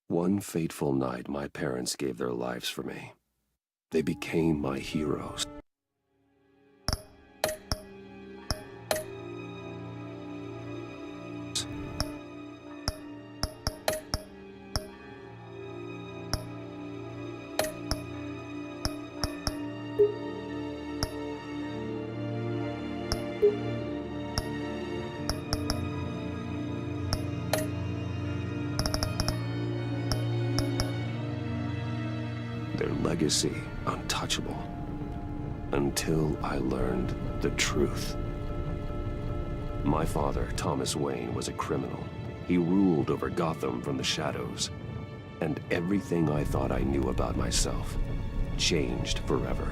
One fateful night, my parents gave their lives for me. They became my heroes. Their legacy untouchable, until I learned the truth. My father, Thomas Wayne, was a criminal. He ruled over Gotham from the shadows, and everything I thought I knew about myself changed forever.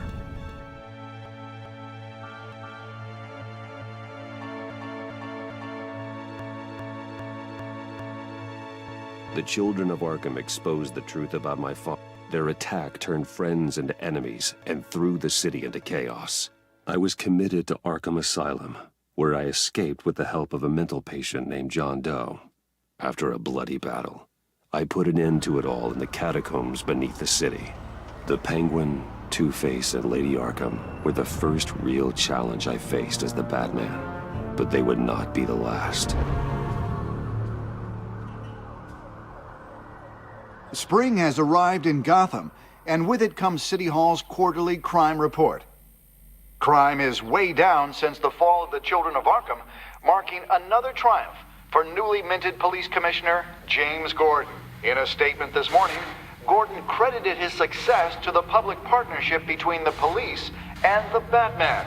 The children of Arkham exposed the truth about my father. Their attack turned friends into enemies and threw the city into chaos. I was committed to Arkham Asylum, where I escaped with the help of a mental patient named John Doe. After a bloody battle, I put an end to it all in the catacombs beneath the city. The Penguin, Two-Face, and Lady Arkham were the first real challenge I faced as the Batman, but they would not be the last. Spring has arrived in Gotham, and with it comes City Hall's quarterly crime report. Crime is way down since the fall of the Children of Arkham, marking another triumph for newly minted Police Commissioner James Gordon. In a statement this morning, Gordon credited his success to the public partnership between the police and the Batman.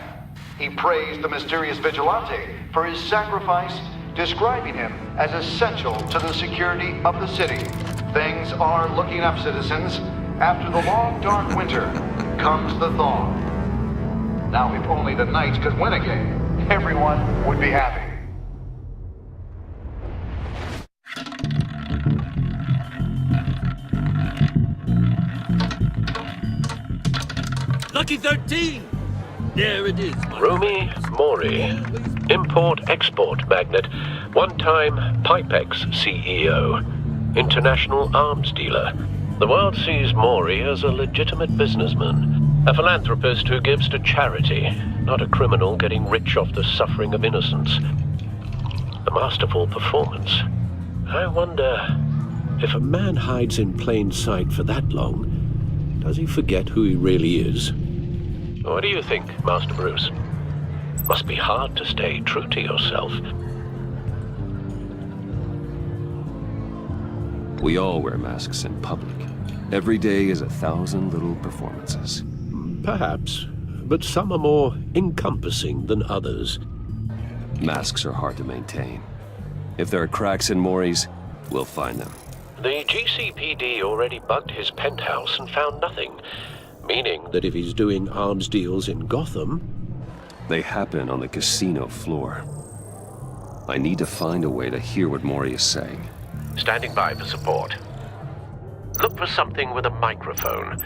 He praised the mysterious vigilante for his sacrifice, describing him as essential to the security of the city. Things are looking up, citizens. After the long, dark winter comes the thaw. Now, if only the Knights could win again, everyone would be happy. Lucky 13! There it is. Rumi Mori, import-export magnate, one-time Pipex CEO, international arms dealer. The world sees Mori as a legitimate businessman, a philanthropist who gives to charity, not a criminal getting rich off the suffering of innocence. A masterful performance. I wonder, if a man hides in plain sight for that long, does he forget who he really is? What do you think, Master Bruce? Must be hard to stay true to yourself. We all wear masks in public. Every day is 1,000 little performances. Perhaps, but some are more encompassing than others. Masks are hard to maintain. If there are cracks in Mori's, we'll find them. The GCPD already bugged his penthouse and found nothing, meaning that if he's doing arms deals in Gotham... They happen on the casino floor. I need to find a way to hear what Mori is saying. Standing by for support. Look for something with a microphone.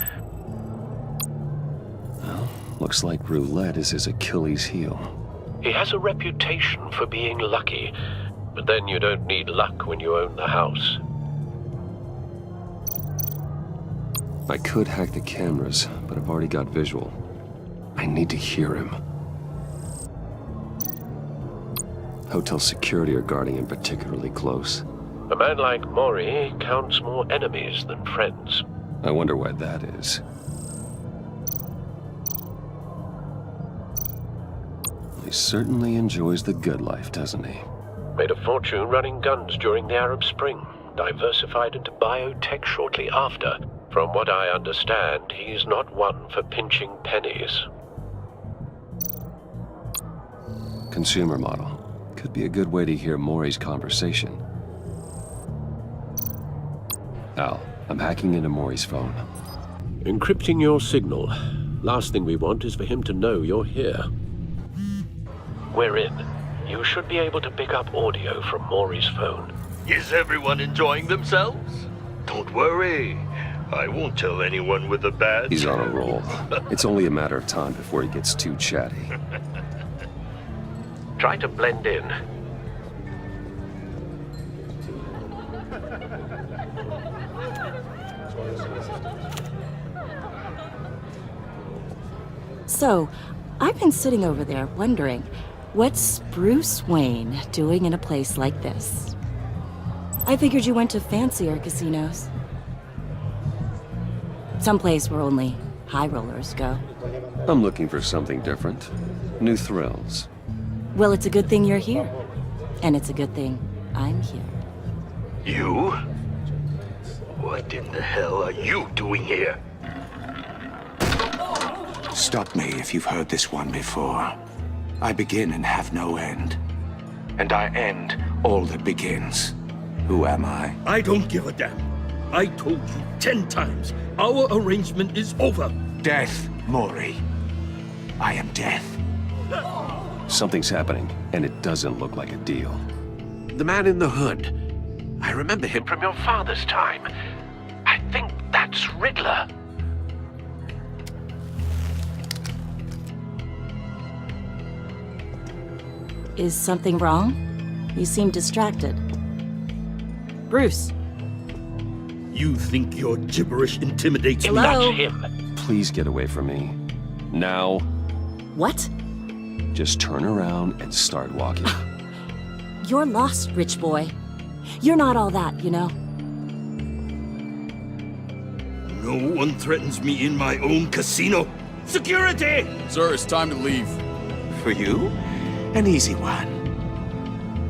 Well, looks like roulette is his Achilles heel. He has a reputation for being lucky, but then you don't need luck when you own the house. I could hack the cameras, but I've already got visual. I need to hear him. Hotel security are guarding him particularly close. A man like Mori counts more enemies than friends. I wonder why that is. He certainly enjoys the good life, doesn't he? Made a fortune running guns during the Arab Spring. Diversified into biotech shortly after. From what I understand, he's not one for pinching pennies. Consumer model. Could be a good way to hear Maury's conversation. Al, I'm hacking into Maury's phone. Encrypting your signal. Last thing we want is for him to know you're here. We're in. You should be able to pick up audio from Maury's phone. Is everyone enjoying themselves? Don't worry. I won't tell anyone with a badge. He's on a roll. It's only a matter of time before he gets too chatty. Try to blend in. So, I've been sitting over there wondering, what's Bruce Wayne doing in a place like this? I figured you went to fancier casinos. Someplace where only high rollers go. I'm looking for something different. New thrills. Well, it's a good thing you're here. And it's a good thing I'm here. You? What in the hell are you doing here? Stop me if you've heard this one before. I begin and have no end. And I end all that begins. Who am I? I don't give a damn. I told you 10 times. Our arrangement is over. Death, Maury. I am death. Something's happening, and it doesn't look like a deal. The man in the hood. I remember him from your father's time. I think that's Riddler. Is something wrong? You seem distracted. Bruce. You think your gibberish intimidates me? Hello? That's him. Please get away from me. Now, What? just turn around and start walking. You're lost, rich boy. You're not all that, you know. No one threatens me in my own casino. Security! Sir, it's time to leave. For you? An easy one.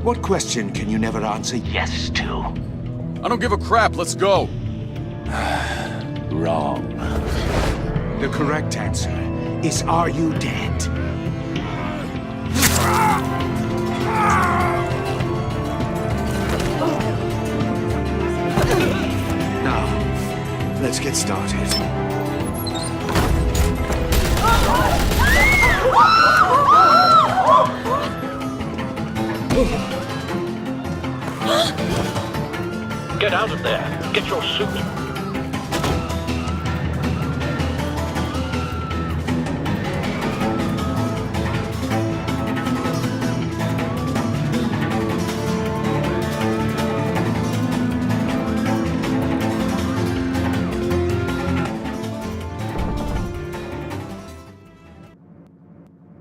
What question can you never answer yes to? I don't give a crap, let's go. Wrong. The correct answer is, are you dead? Now, let's get started. Get out of there. Get your suit.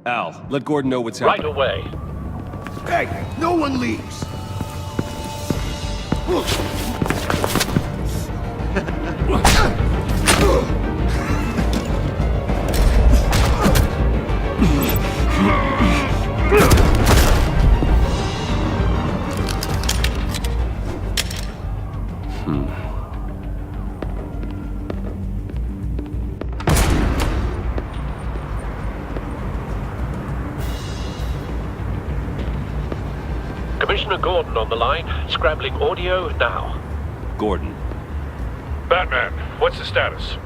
Al, let Gordon know what's Right happening. away. Hey, no one leaves. Commissioner Gordon on the line. Scrambling audio now. Gordon, Batman, what's the status?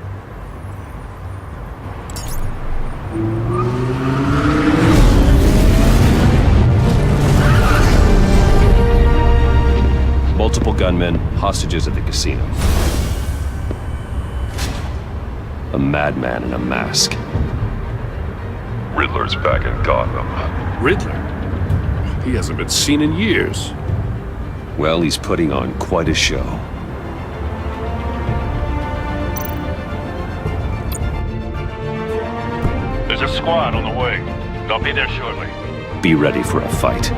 multiple gunmen, hostages at the casino. A madman in a mask. Riddler's back in Gotham. Riddler? He hasn't been seen in years. Well, he's putting on quite a show. There's a squad on the way. They'll be there shortly. Be ready for a fight.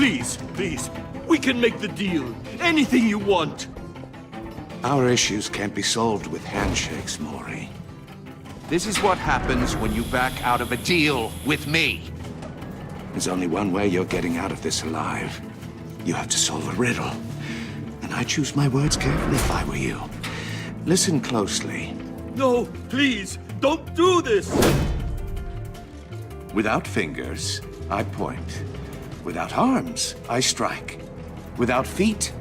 Please, please. We can make the deal. Anything you want. Our issues can't be solved with handshakes, Maury. This is what happens when you back out of a deal with me. There's only one way you're getting out of this alive. You have to solve a riddle. And I choose my words carefully if I were you. Listen closely. No, please, don't do this. Without fingers, I point. Without arms, I strike. Without feet,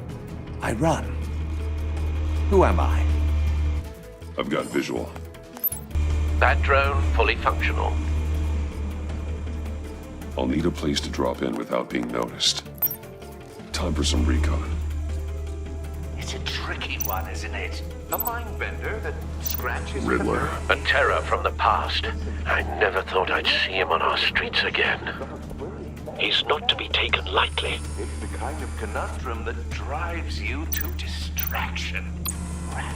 I run. Who am I? I've got visual. That drone fully functional. I'll need a place to drop in without being noticed. Time for some recon. It's a tricky one, isn't it? A mind bender that scratches Riddler. A terror from the past. I never thought I'd see him on our streets again. He's not to be taken lightly. It's the kind of conundrum that drives you to distraction.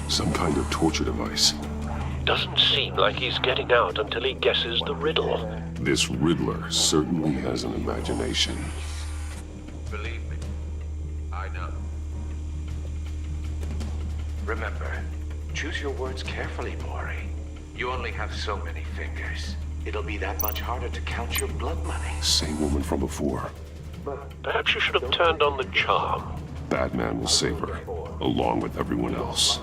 Some kind of torture device. Doesn't seem like he's getting out until he guesses the riddle. This Riddler certainly has an imagination. Believe me, I know. Remember, choose your words carefully, Maury. You only have so many fingers. It'll be that much harder to count your blood money. Same woman from before. Perhaps you should have turned on the charm. Batman will save her, along with everyone else.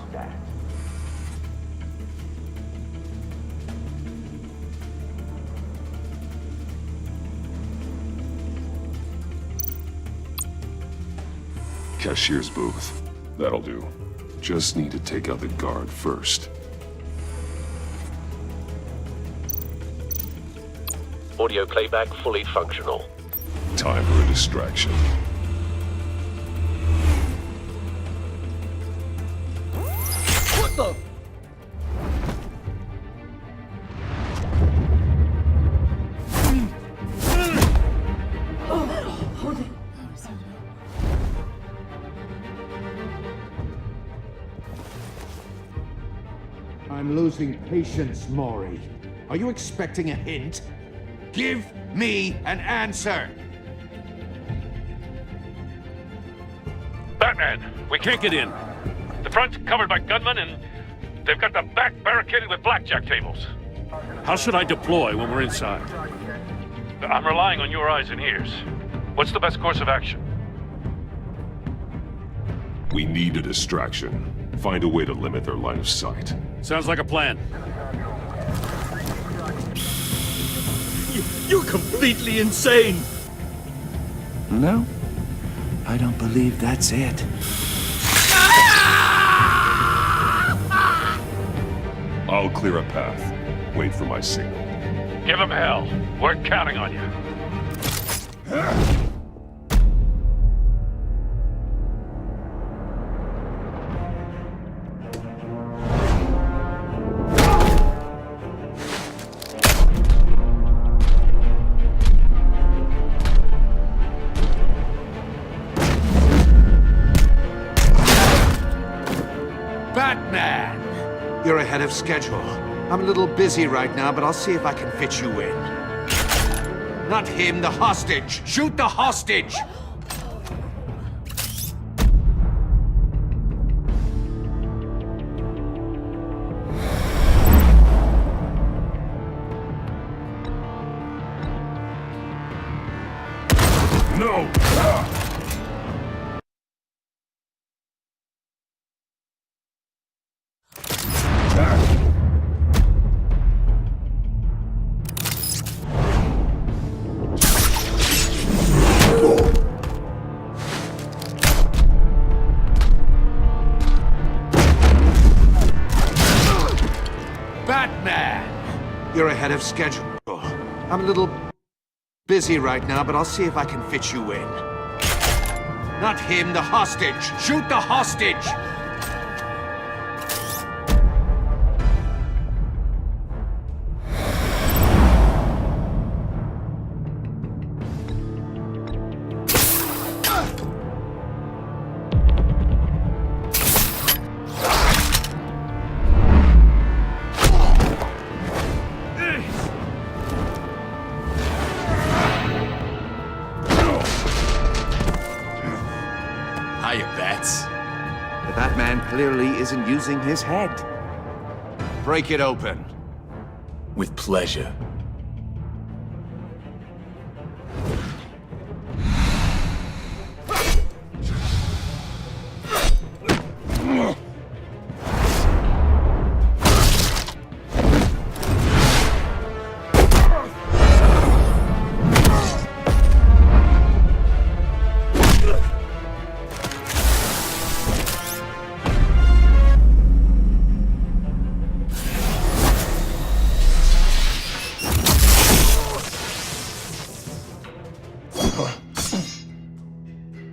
Cashier's booth. That'll do. Just need to take out the guard first. Audio playback fully functional. Time for a distraction. What the? I'm losing patience, Maury. Are you expecting a hint? Give me an answer! Batman, we can't get in. The front's covered by gunmen, and they've got the back barricaded with blackjack tables. How should I deploy when we're inside? I'm relying on your eyes and ears. What's the best course of action? We need a distraction. Find a way to limit their line of sight. Sounds like a plan. You're completely insane. No, I don't believe that's it. I'll clear a path. Wait for my signal. Give them hell. We're counting on you. Batman! You're ahead of schedule. I'm a little busy right now, but I'll see if I can fit you in. Not him, the hostage! Shoot the hostage! No! Batman! You're ahead of schedule. I'm a little busy right now, but I'll see if I can fit you in. Not him, the hostage! Shoot the hostage! The Batman clearly isn't using his head. Break it open. With pleasure.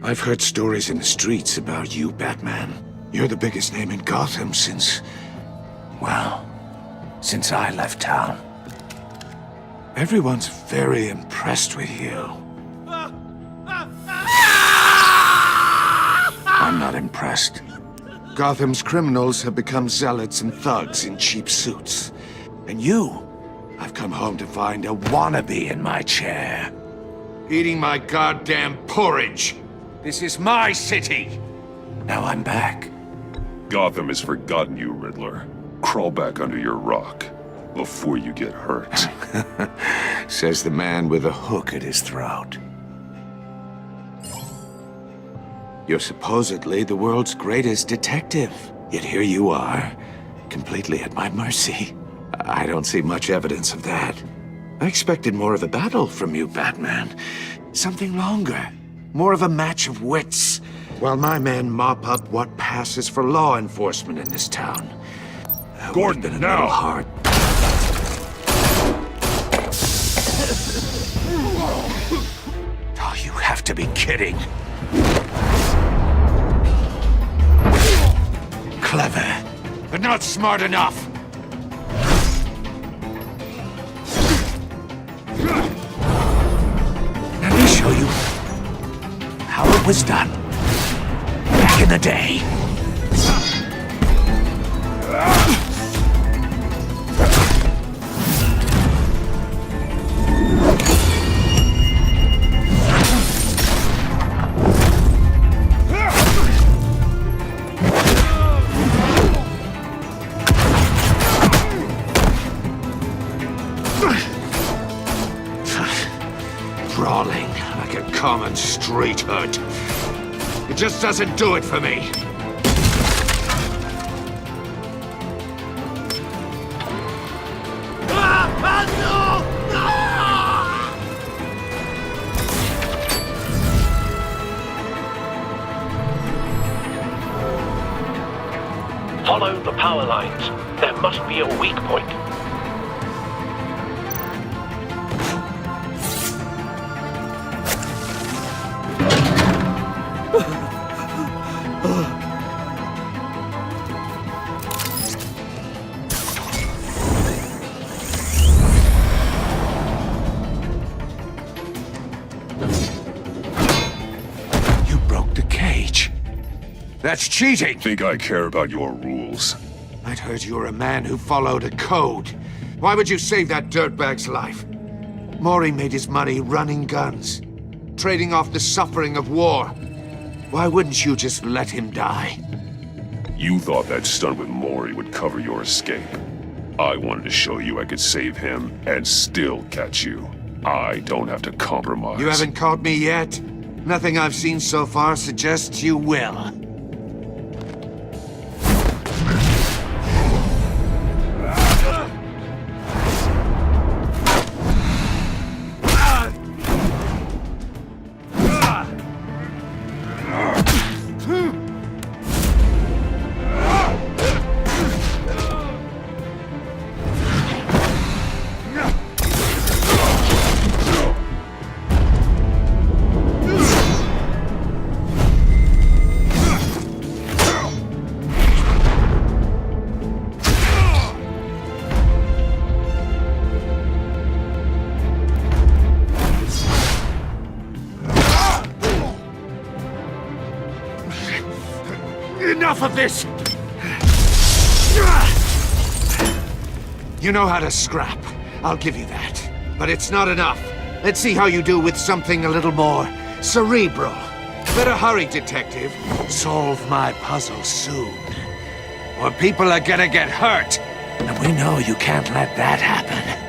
I've heard stories in the streets about you, Batman. You're the biggest name in Gotham since... well, since I left town. Everyone's very impressed with you. I'm not impressed. Gotham's criminals have become zealots and thugs in cheap suits. And you, I've come home to find a wannabe in my chair. Eating my goddamn porridge. This is my city! Now I'm back. Gotham has forgotten you, Riddler. Crawl back under your rock before you get hurt. Says the man with a hook at his throat. You're supposedly the world's greatest detective. Yet here you are, completely at my mercy. I don't see much evidence of that. I expected more of a battle from you, Batman. Something longer. More of a match of wits, while my men mop up what passes for law enforcement in this town. Gordon, now! Hard. Oh, you have to be kidding. Clever, but not smart enough. Let me show you how it was done back in the day. Brawling like a common street hood. It just doesn't do it for me. Follow the power lines. There must be a weak point. That's cheating! Think I care about your rules? I'd heard you were a man who followed a code. Why would you save that dirtbag's life? Maury made his money running guns, trading off the suffering of war. Why wouldn't you just let him die? You thought that stunt with Maury would cover your escape. I wanted to show you I could save him and still catch you. I don't have to compromise. You haven't caught me yet? Nothing I've seen so far suggests you will. Enough of this! You know how to scrap. I'll give you that. But it's not enough. Let's see how you do with something a little more cerebral. better hurry, detective. Solve my puzzle soon. Or people are gonna get hurt. And we know you can't let that happen.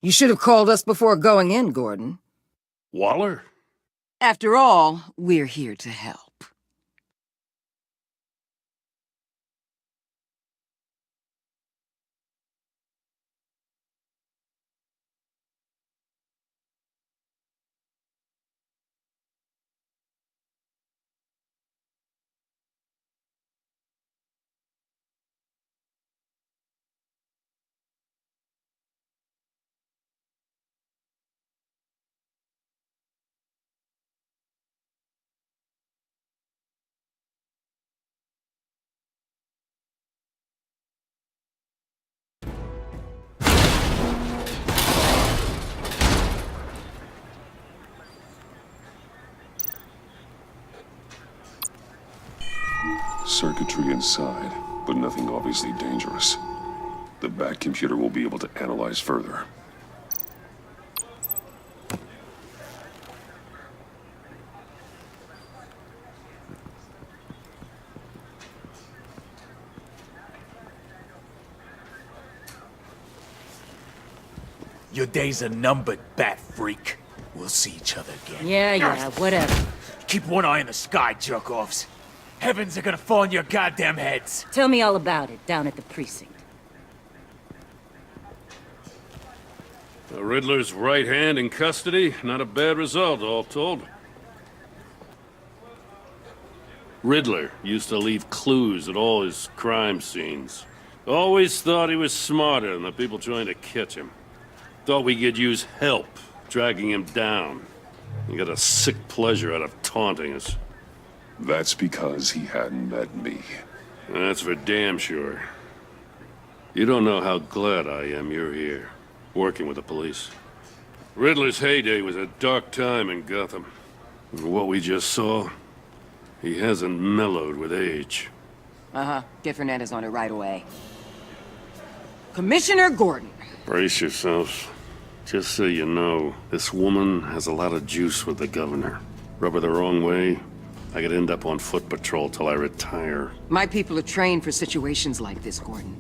You should have called us before going in, Gordon. Waller? After all, we're here to help. Circuitry inside, but nothing obviously dangerous. The back computer will be able to analyze further. Your days are numbered, bat freak. We'll see each other again. Yeah, whatever. Keep one eye in the sky, jerk-offs. Heavens are gonna fall on your goddamn heads. Tell me all about it down at the precinct. The Riddler's right hand in custody. Not a bad result, all told. Riddler used to leave clues at all his crime scenes. Always thought he was smarter than the people trying to catch him. Thought we could use help, dragging him down. He got a sick pleasure out of taunting us. That's because he hadn't met me. That's for damn sure. You don't know how glad I am you're here, working with the police. Riddler's heyday was a dark time in Gotham. And what we just saw, he hasn't mellowed with age. Uh-huh. Get Fernandez on it right away. Commissioner Gordon. Brace yourselves. Just so you know, this woman has a lot of juice with the governor. Rub her the wrong way, I could end up on foot patrol till I retire. My people are trained for situations like this, Gordon.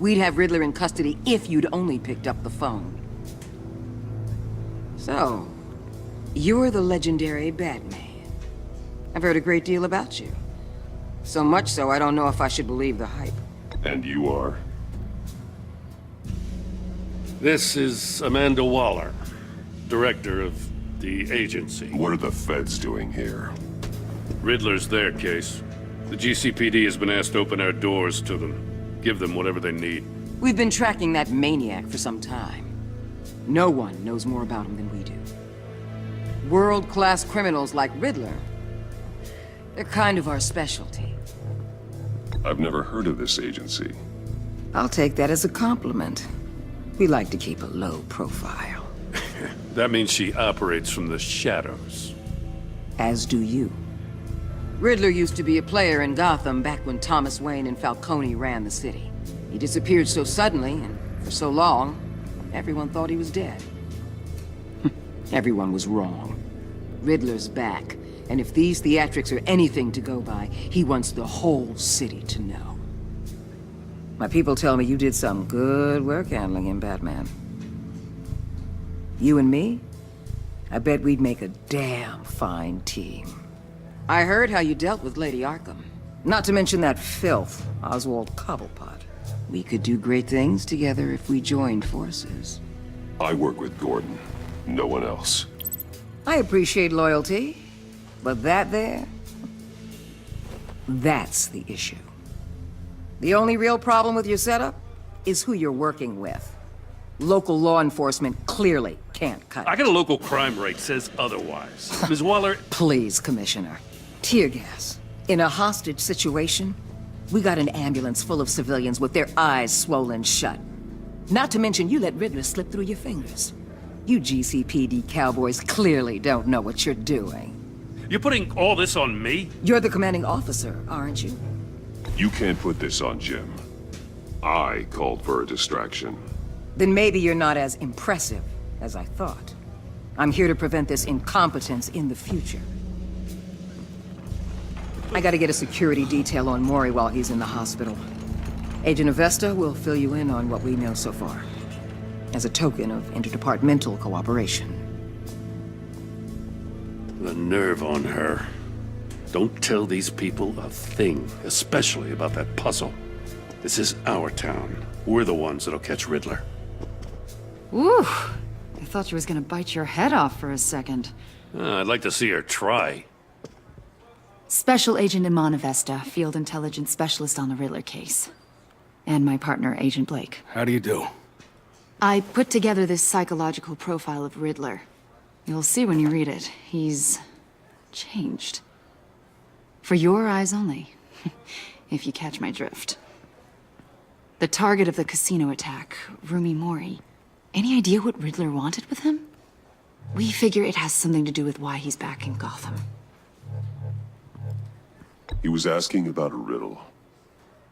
We'd have Riddler in custody if you'd only picked up the phone. So, you're the legendary Batman. I've heard a great deal about you. So much so, I don't know if I should believe the hype. And you are? This is Amanda Waller, director of The agency. What are the feds doing here? Riddler's their case. The GCPD has been asked to open our doors to them. Give them whatever they need. We've been tracking that maniac for some time. No one knows more about him than we do. World-class criminals like Riddler, they're kind of our specialty. I've never heard of this agency. I'll take that as a compliment. We like to keep a low profile. That means she operates from the shadows. As do you. Riddler used to be a player in Gotham back when Thomas Wayne and Falcone ran the city. He disappeared so suddenly, and for so long, everyone thought he was dead. Everyone was wrong. Riddler's back, and if these theatrics are anything to go by, he wants the whole city to know. My people tell me you did some good work handling him, Batman. You and me? I bet we'd make a damn fine team. I heard how you dealt with Lady Arkham. Not to mention that filth, Oswald Cobblepot. We could do great things together if we joined forces. I work with Gordon. No one else. I appreciate loyalty, but that there... that's the issue. The only real problem with your setup is who you're working with. Local law enforcement clearly can't cut it. I got a local crime rate says otherwise. Ms. Waller... Please, Commissioner. Tear gas. In a hostage situation, we got an ambulance full of civilians with their eyes swollen shut. Not to mention you let Riddler slip through your fingers. You GCPD cowboys clearly don't know what you're doing. You're putting all this on me? You're the commanding officer, aren't you? You can't put this on Jim. I called for a distraction. Then maybe you're not as impressive as I thought. I'm here to prevent this incompetence in the future. I gotta get a security detail on Mori while he's in the hospital. Agent Avesta will fill you in on what we know so far, as a token of interdepartmental cooperation. The nerve on her. Don't tell these people a thing, especially about that puzzle. This is our town. We're the ones that'll catch Riddler. Ooh, I thought she was gonna bite your head off for a second. I'd like to see her try. Special Agent Iman Avesta, Field Intelligence Specialist on the Riddler case. And my partner, Agent Blake. How do you do? I put together this psychological profile of Riddler. You'll see when you read it. He's... changed. For your eyes only, if you catch my drift. The target of the casino attack, Rumi Mori. Any idea what Riddler wanted with him? We figure it has something to do with why he's back in Gotham. He was asking about a riddle.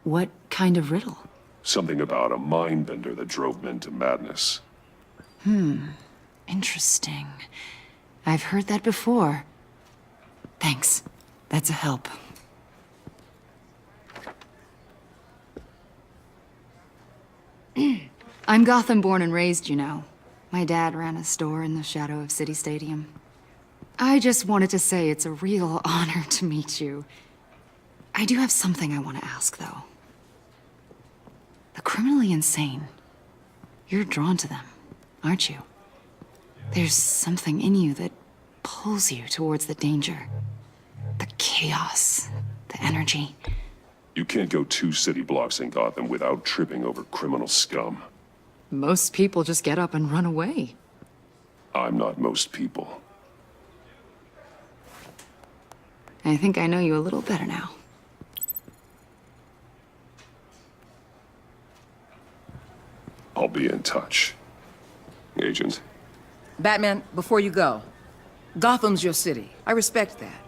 What kind of riddle? Something about a mind bender that drove men to madness. Interesting. I've heard that before. Thanks. That's a help. I'm Gotham born and raised, you know. My dad ran a store in the shadow of City Stadium. I just wanted to say it's a real honor to meet you. I do have something I want to ask, though. The criminally insane. You're drawn to them, aren't you? There's something in you that pulls you towards the danger. The chaos, the energy. You can't go 2 city blocks in Gotham without tripping over criminal scum. Most people just get up and run away. I'm not most people. I think I know you a little better now. I'll be in touch. Agent. Batman, before you go, Gotham's your city. I respect that.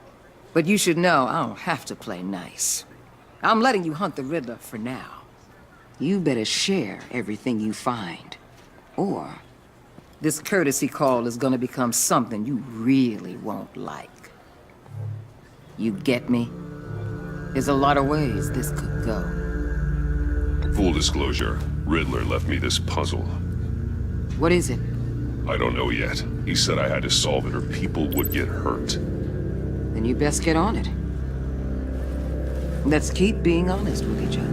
But you should know I don't have to play nice. I'm letting you hunt the Riddler for now. You better share everything you find. Or this courtesy call is gonna become something you really won't like. You get me? There's a lot of ways this could go. Full disclosure, Riddler left me this puzzle. What is it? I don't know yet. He said I had to solve it or people would get hurt. Then you best get on it. Let's keep being honest with each other.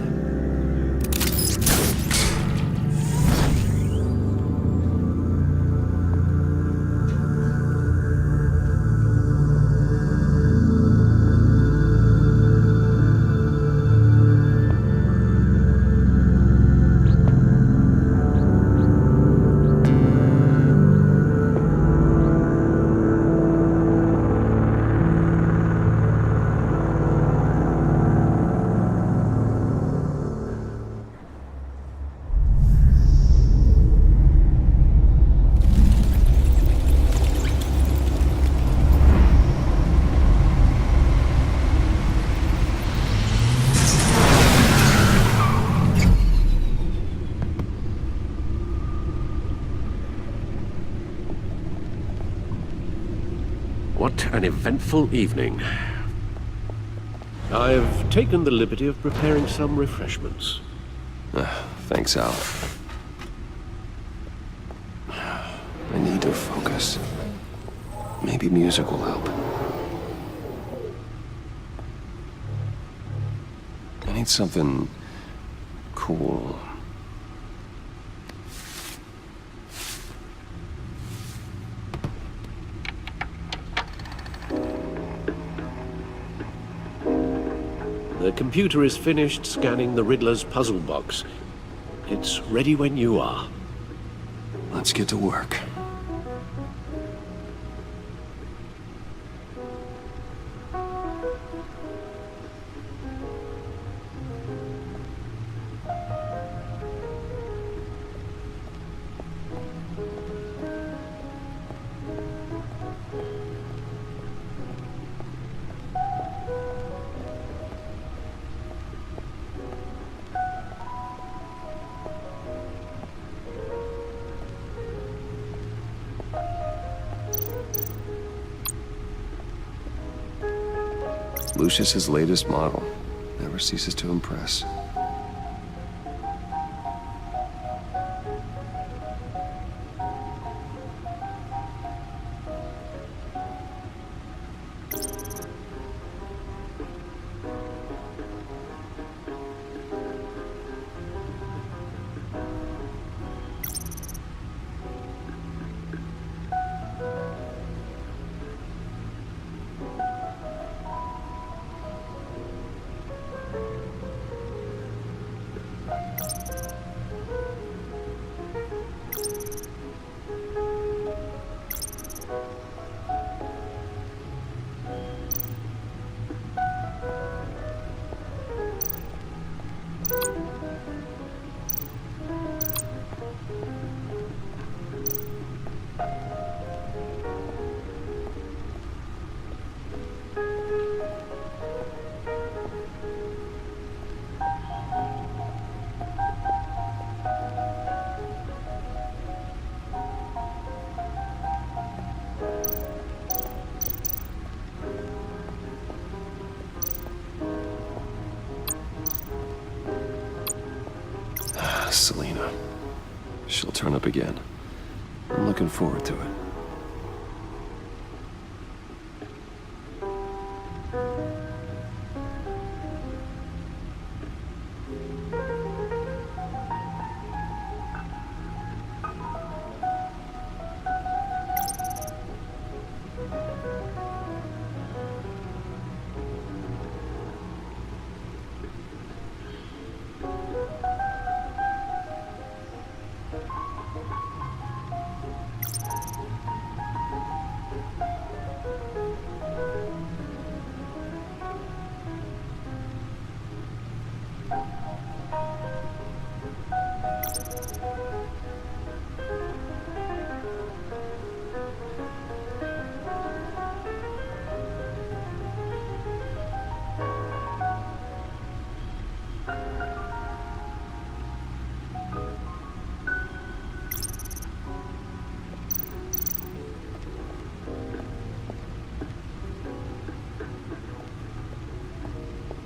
an eventful evening. I've taken the liberty of preparing some refreshments. Thanks, Al. I need to focus. Maybe music will help. I need something cool. The computer is finished scanning the Riddler's puzzle box. It's ready when you are. Let's get to work. Lucius's latest model never ceases to impress. Selena. She'll turn up again. I'm looking forward to it.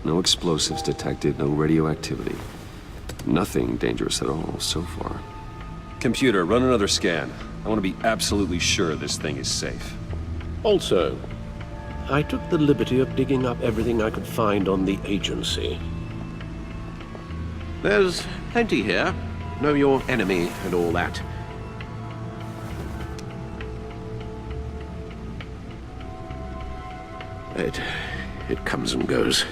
No explosives detected, no radioactivity. Nothing dangerous at all so far. Computer, run another scan. I want to be absolutely sure this thing is safe. Also, I took the liberty of digging up everything I could find on the agency. There's plenty here. Know your enemy and all that. It comes and goes.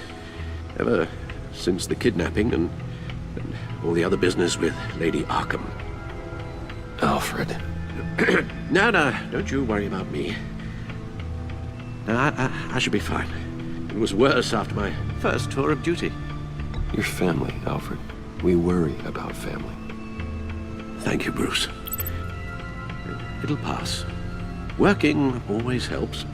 Ever since the kidnapping and all the other business with Lady Arkham. Alfred. No, don't you worry about me. No, I should be fine. It was worse after my first tour of duty. Your family, Alfred. We worry about family. Thank you, Bruce. It'll pass. Working always helps.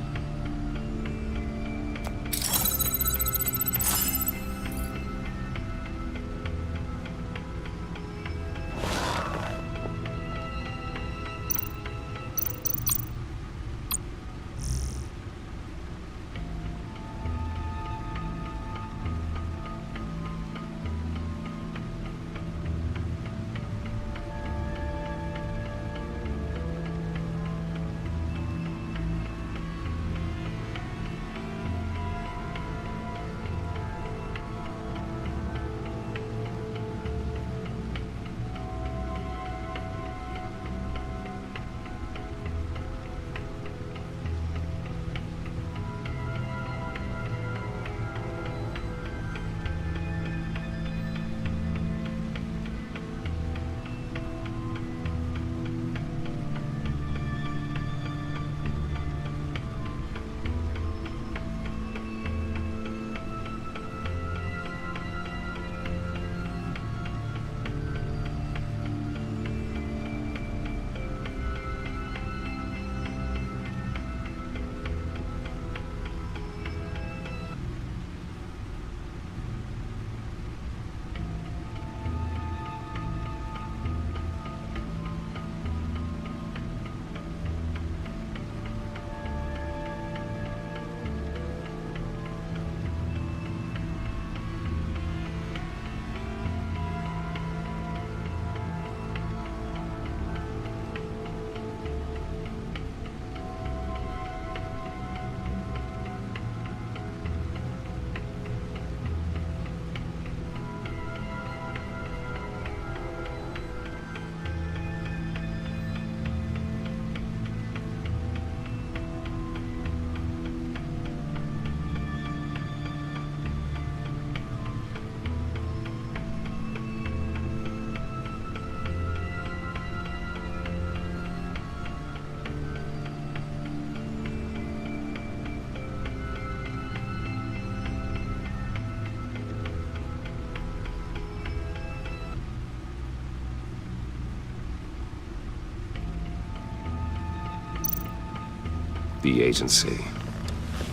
The agency.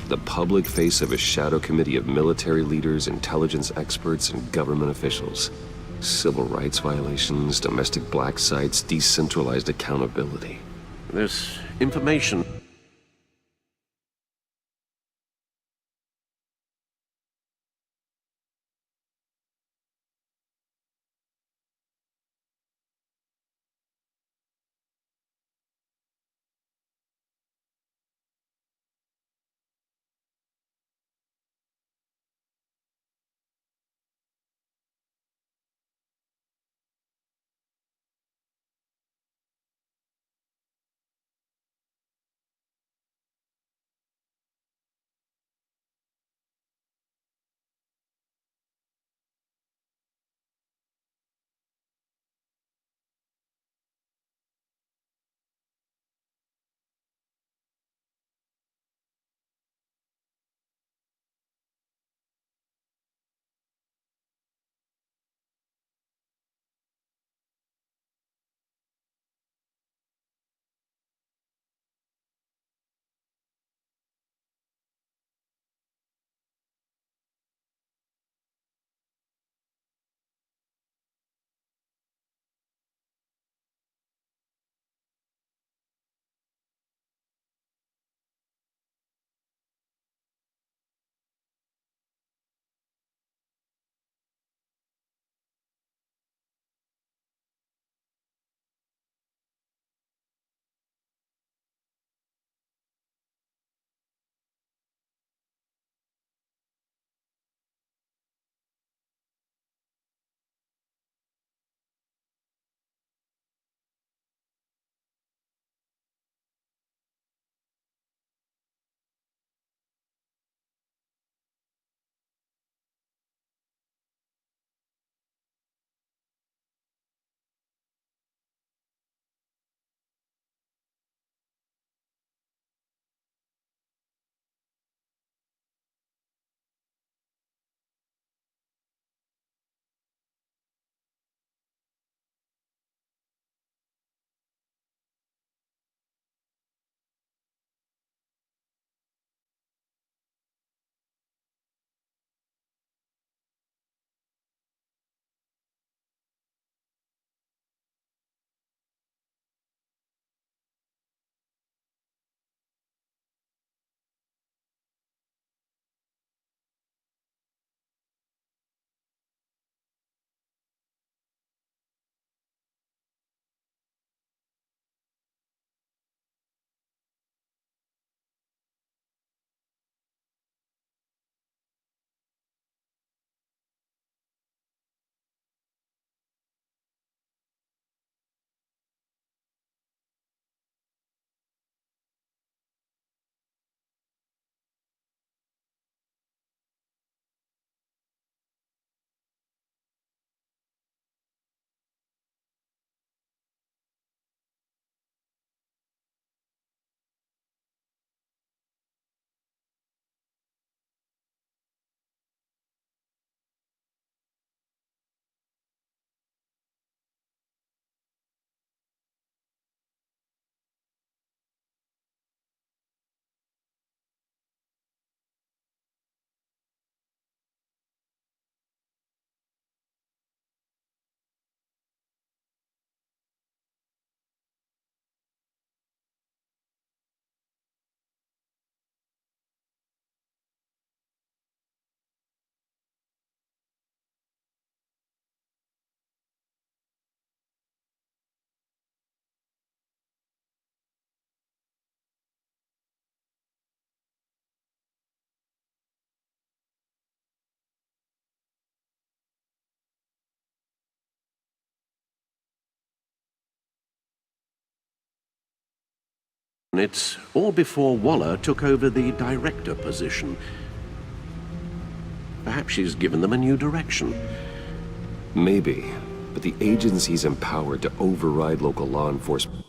The public face of a shadow committee of military leaders, intelligence experts, and government officials. Civil rights violations, domestic black sites, decentralized accountability. This information... It's all before Waller took over the director position. Perhaps she's given them a new direction. Maybe, but the agency's empowered to override local law enforcement.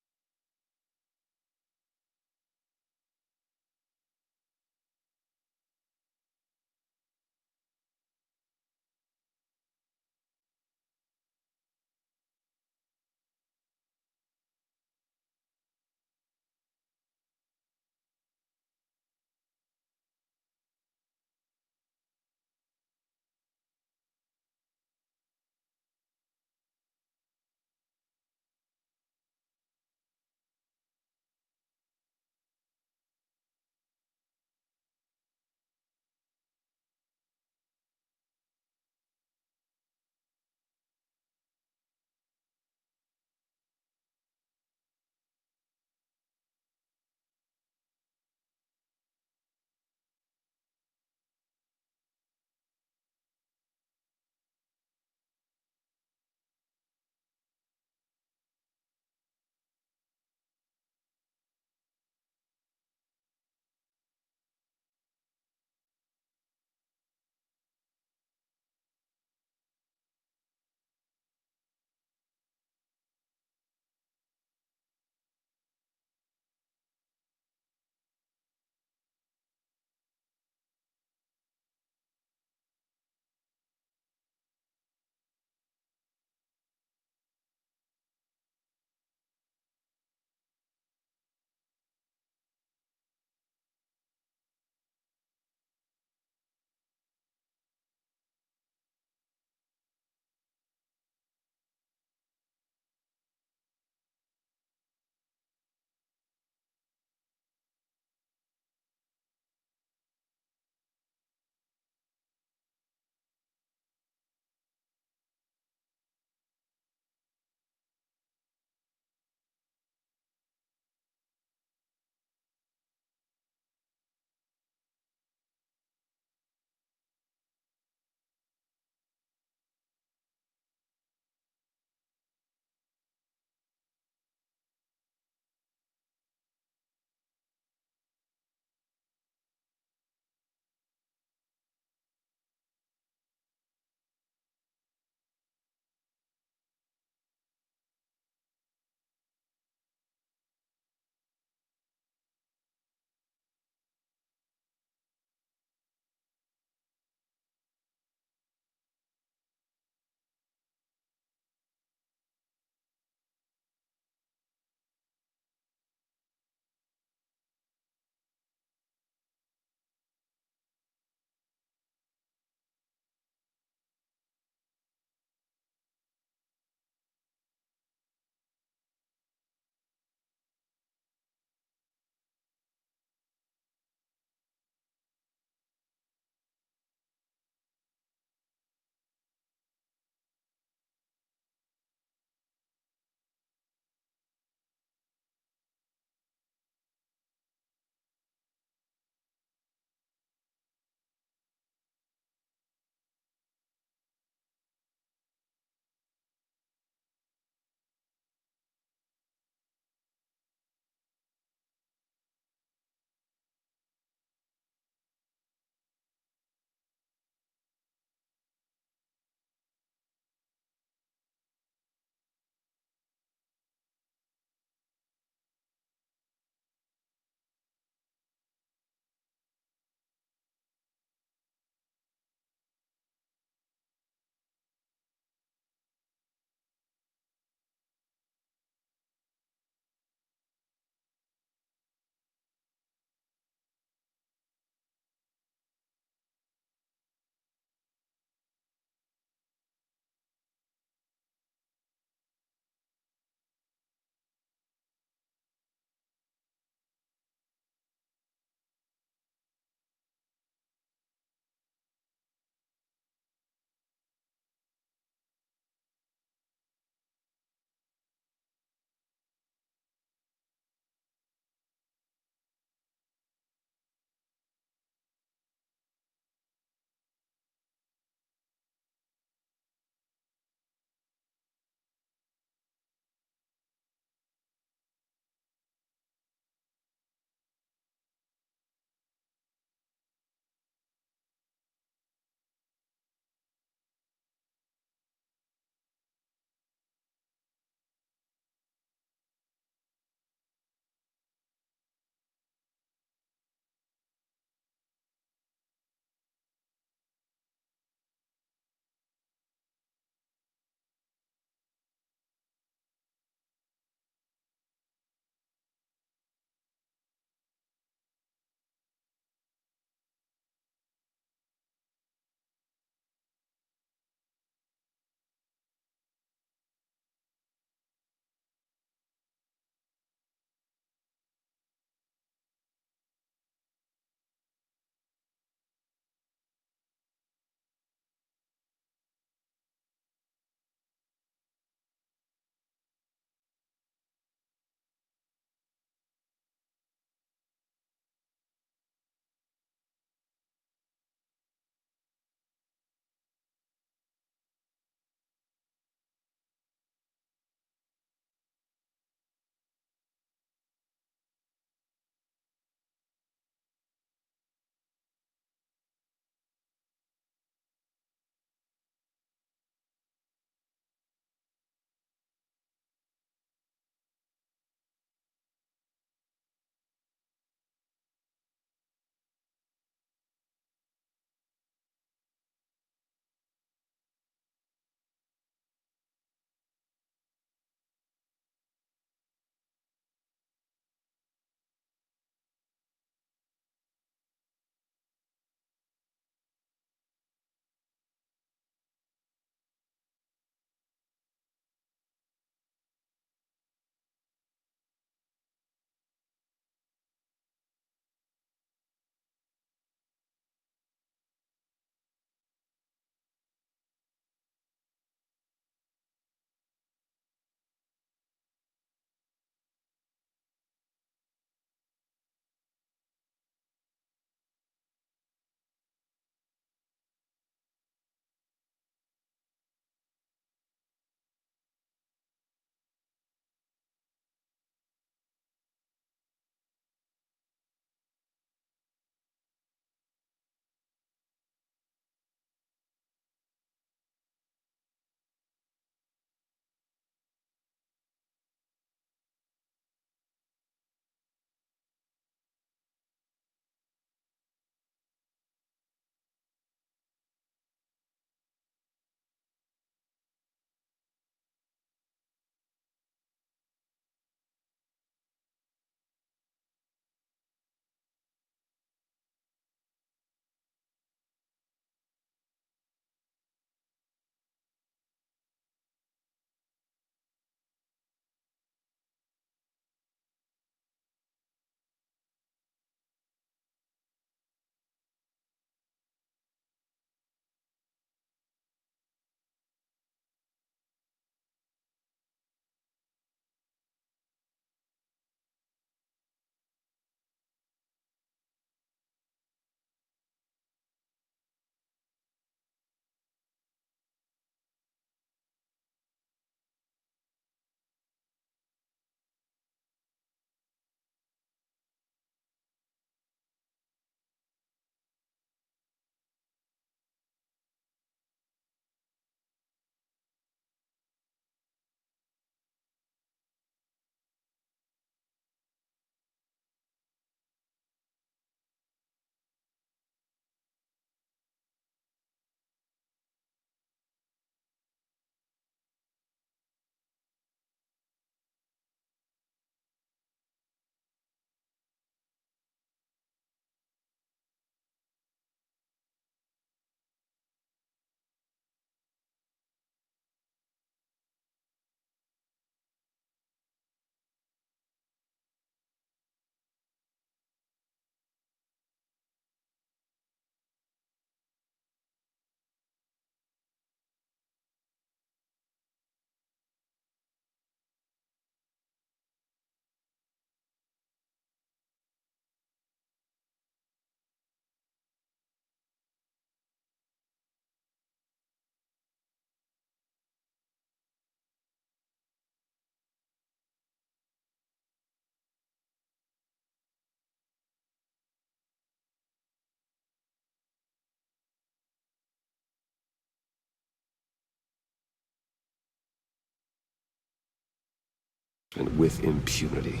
and with impunity.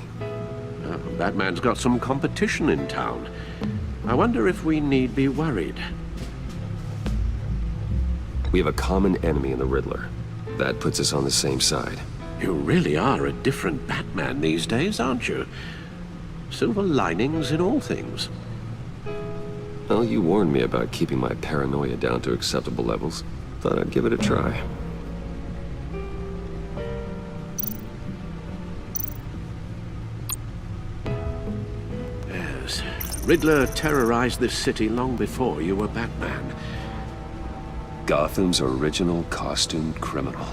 Batman's got some competition in town. I wonder if we need be worried. We have a common enemy in the Riddler. That puts us on the same side. You really are a different Batman these days, aren't you? Silver linings in all things. Well, you warned me about keeping my paranoia down to acceptable levels. Thought I'd give it a try. Yes. Riddler terrorized this city long before you were Batman. Gotham's original costumed criminal.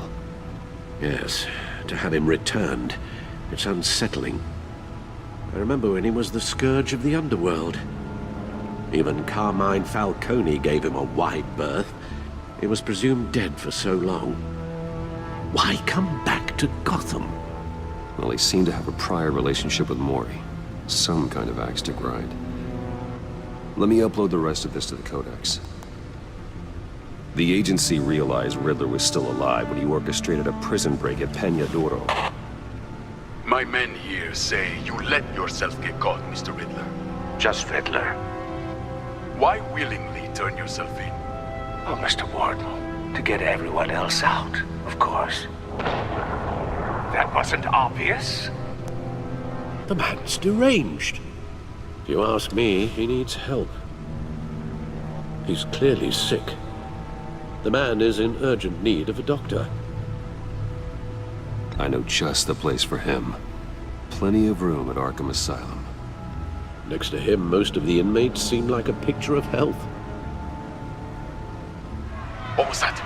Yes. To have him returned, it's unsettling. I remember when he was the scourge of the underworld. Even Carmine Falcone gave him a wide berth. He was presumed dead for so long. Why come back to Gotham? Well, he seemed to have a prior relationship with Mori. Some kind of axe to grind. Let me upload the rest of this to the Codex. The agency realized Riddler was still alive when he orchestrated a prison break at Peña Duro. My men here say you let yourself get caught, Mr. Riddler. Just Riddler. Why willingly turn yourself in? Oh, Mr. Warden, to get everyone else out, of course. That wasn't obvious. The man's deranged. If you ask me, he needs help. He's clearly sick. The man is in urgent need of a doctor. I know just the place for him. Plenty of room at Arkham Asylum. Next to him, most of the inmates seem like a picture of health. What was that?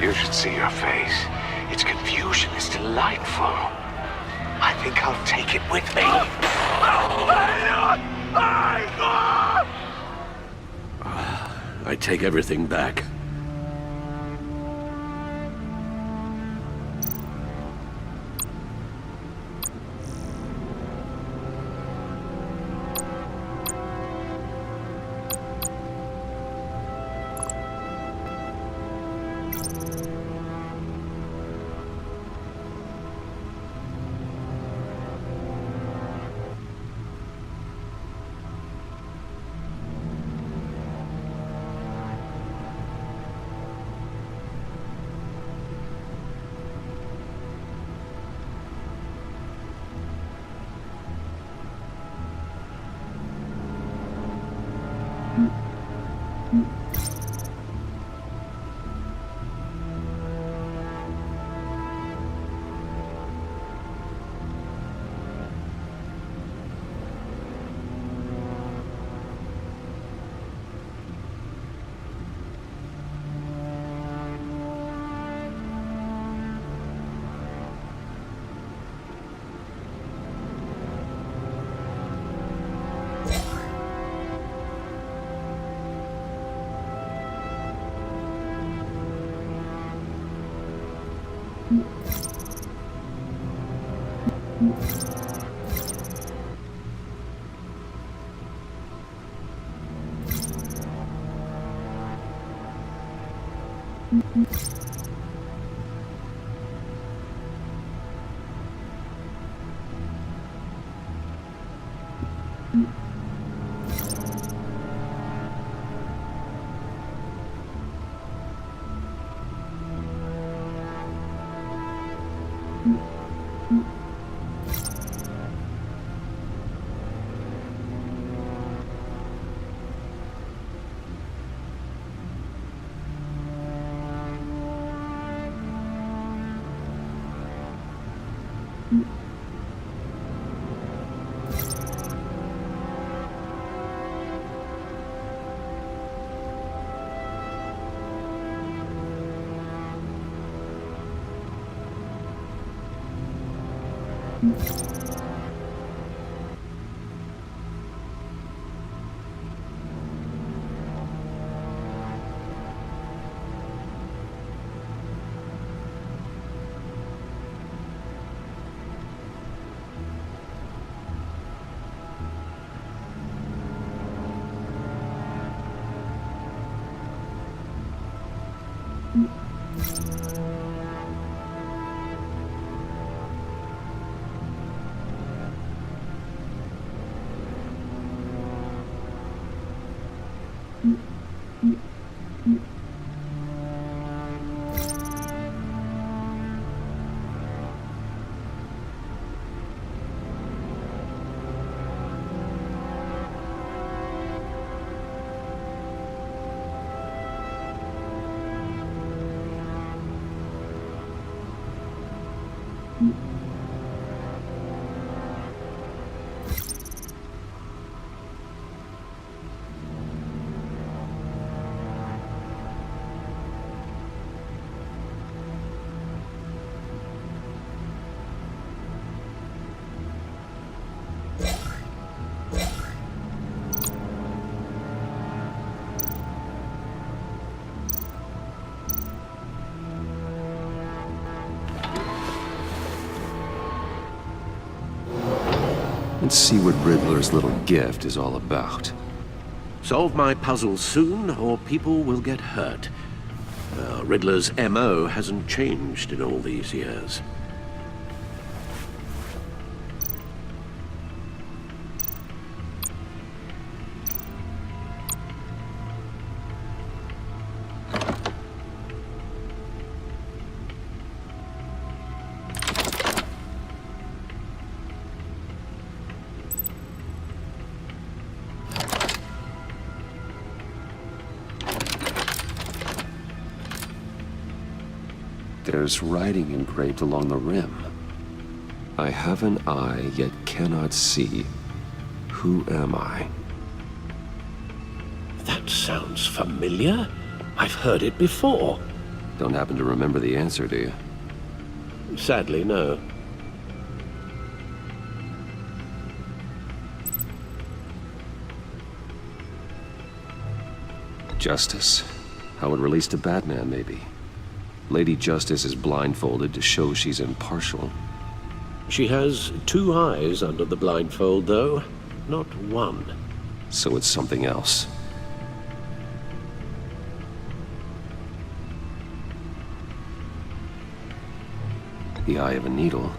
You should see your face. Its confusion is delightful. I think I'll take it with me. I take everything back. Let's see what Riddler's little gift is all about. Solve my puzzle soon, or people will get hurt. Riddler's MO hasn't changed in all these years. There's writing engraved along the rim. I have an eye, yet cannot see. Who am I? That sounds familiar. I've heard it before. Don't happen to remember the answer, do you? Sadly, no. Justice. How it relates to Batman, maybe. Lady Justice is blindfolded to show she's impartial. She has 2 eyes under the blindfold, though, not 1. So it's something else. The eye of a needle.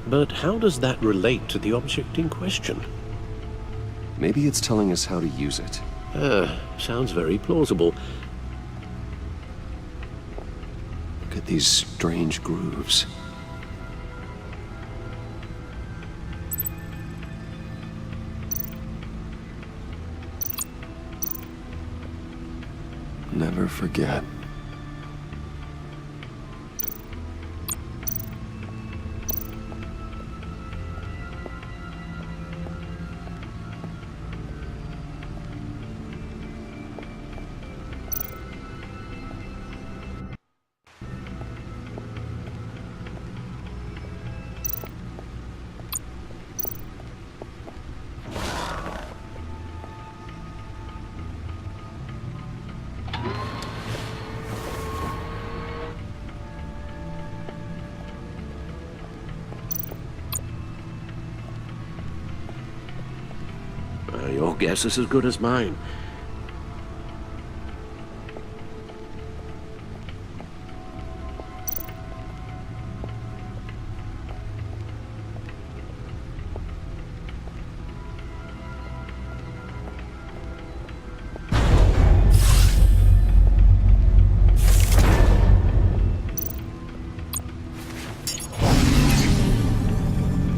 But how does that relate to the object in question? Maybe it's telling us how to use it. Sounds very plausible. Look at these strange grooves. Never forget. Your guess is as good as mine.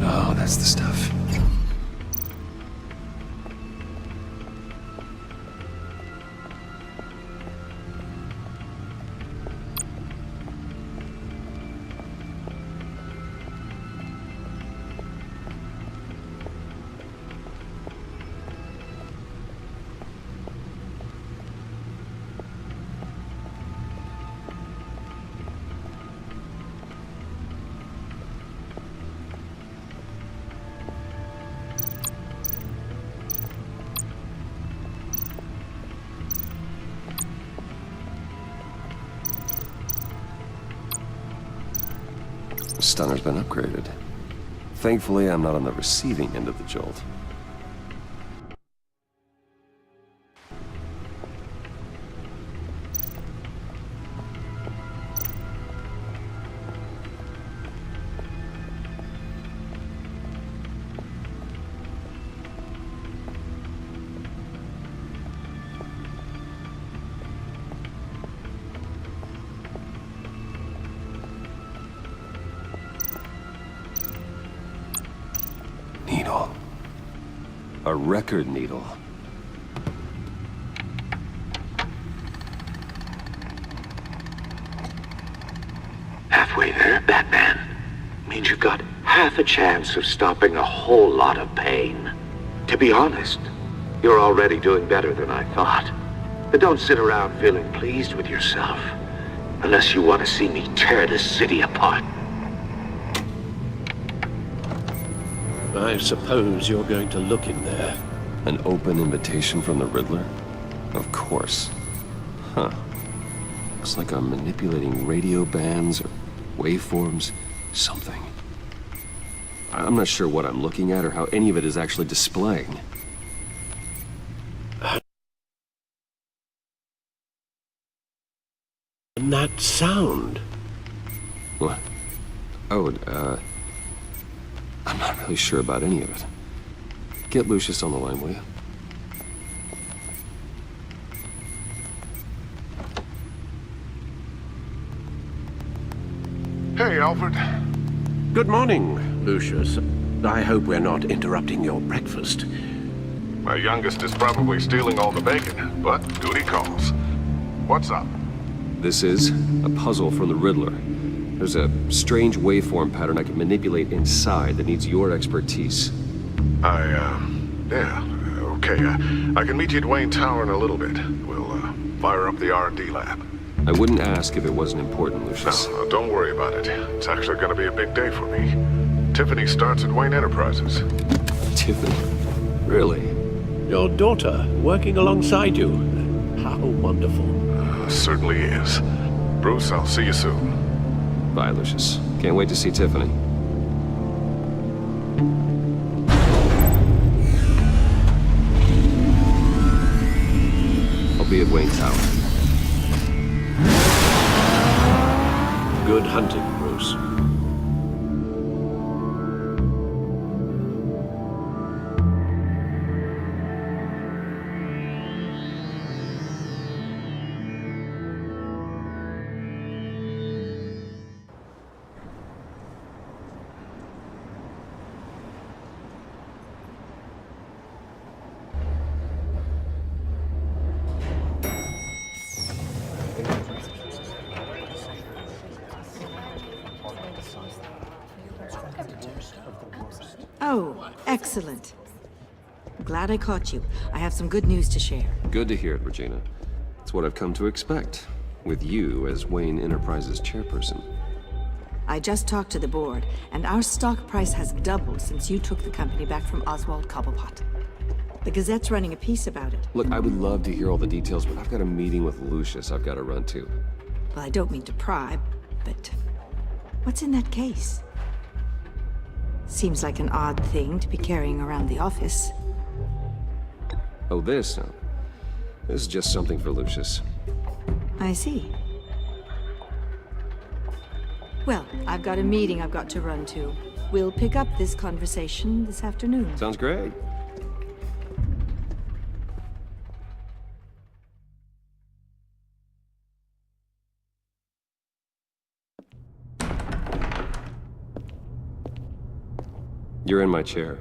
Oh, that's the stuff. Stunner's been upgraded. Thankfully, I'm not on the receiving end of the jolt. Needle. A record needle. Halfway there, Batman. means you've got half a chance of stopping a whole lot of pain. To be honest, you're already doing better than I thought. But don't sit around feeling pleased with yourself, unless you want to see me tear this city apart. I suppose you're going to look in there. An open invitation from the Riddler? Of course. Huh. Looks like I'm manipulating radio bands or waveforms, something. I'm not sure what I'm looking at or how any of it is actually displaying. And that sound. What? Oh, I'm not really sure about any of it. Get Lucius on the line, will you? Hey, Alfred. Good morning, Lucius. I hope we're not interrupting your breakfast. My youngest is probably stealing all the bacon, but duty calls. What's up? This is a puzzle from the Riddler. There's a strange waveform pattern I can manipulate inside that needs your expertise. Yeah, okay. I can meet you at Wayne Tower in a little bit. We'll, fire up the R&D lab. I wouldn't ask if it wasn't important, Lucius. No, don't worry about it. It's actually gonna be a big day for me. Tiffany starts at Wayne Enterprises. Tiffany? Really? Your daughter working alongside you. How wonderful. Certainly is. Bruce, I'll see you soon. Bye, Lucius. Can't wait to see Tiffany. I'll be at Wayne Tower. Good hunting, Bruce. Oh, excellent. Glad I caught you. I have some good news to share. Good to hear it, Regina. It's what I've come to expect, with you as Wayne Enterprises chairperson. I just talked to the board, and our stock price has doubled since you took the company back from Oswald Cobblepot. The Gazette's running a piece about it. Look, I would love to hear all the details, but I've got a meeting with Lucius I've got to run to. Well, I don't mean to pry, but what's in that case? Seems like an odd thing to be carrying around the office. Oh, this? No. This is just something for Lucius. I see. Well, I've got a meeting I've got to run to. We'll pick up this conversation this afternoon. Sounds great. You're in my chair.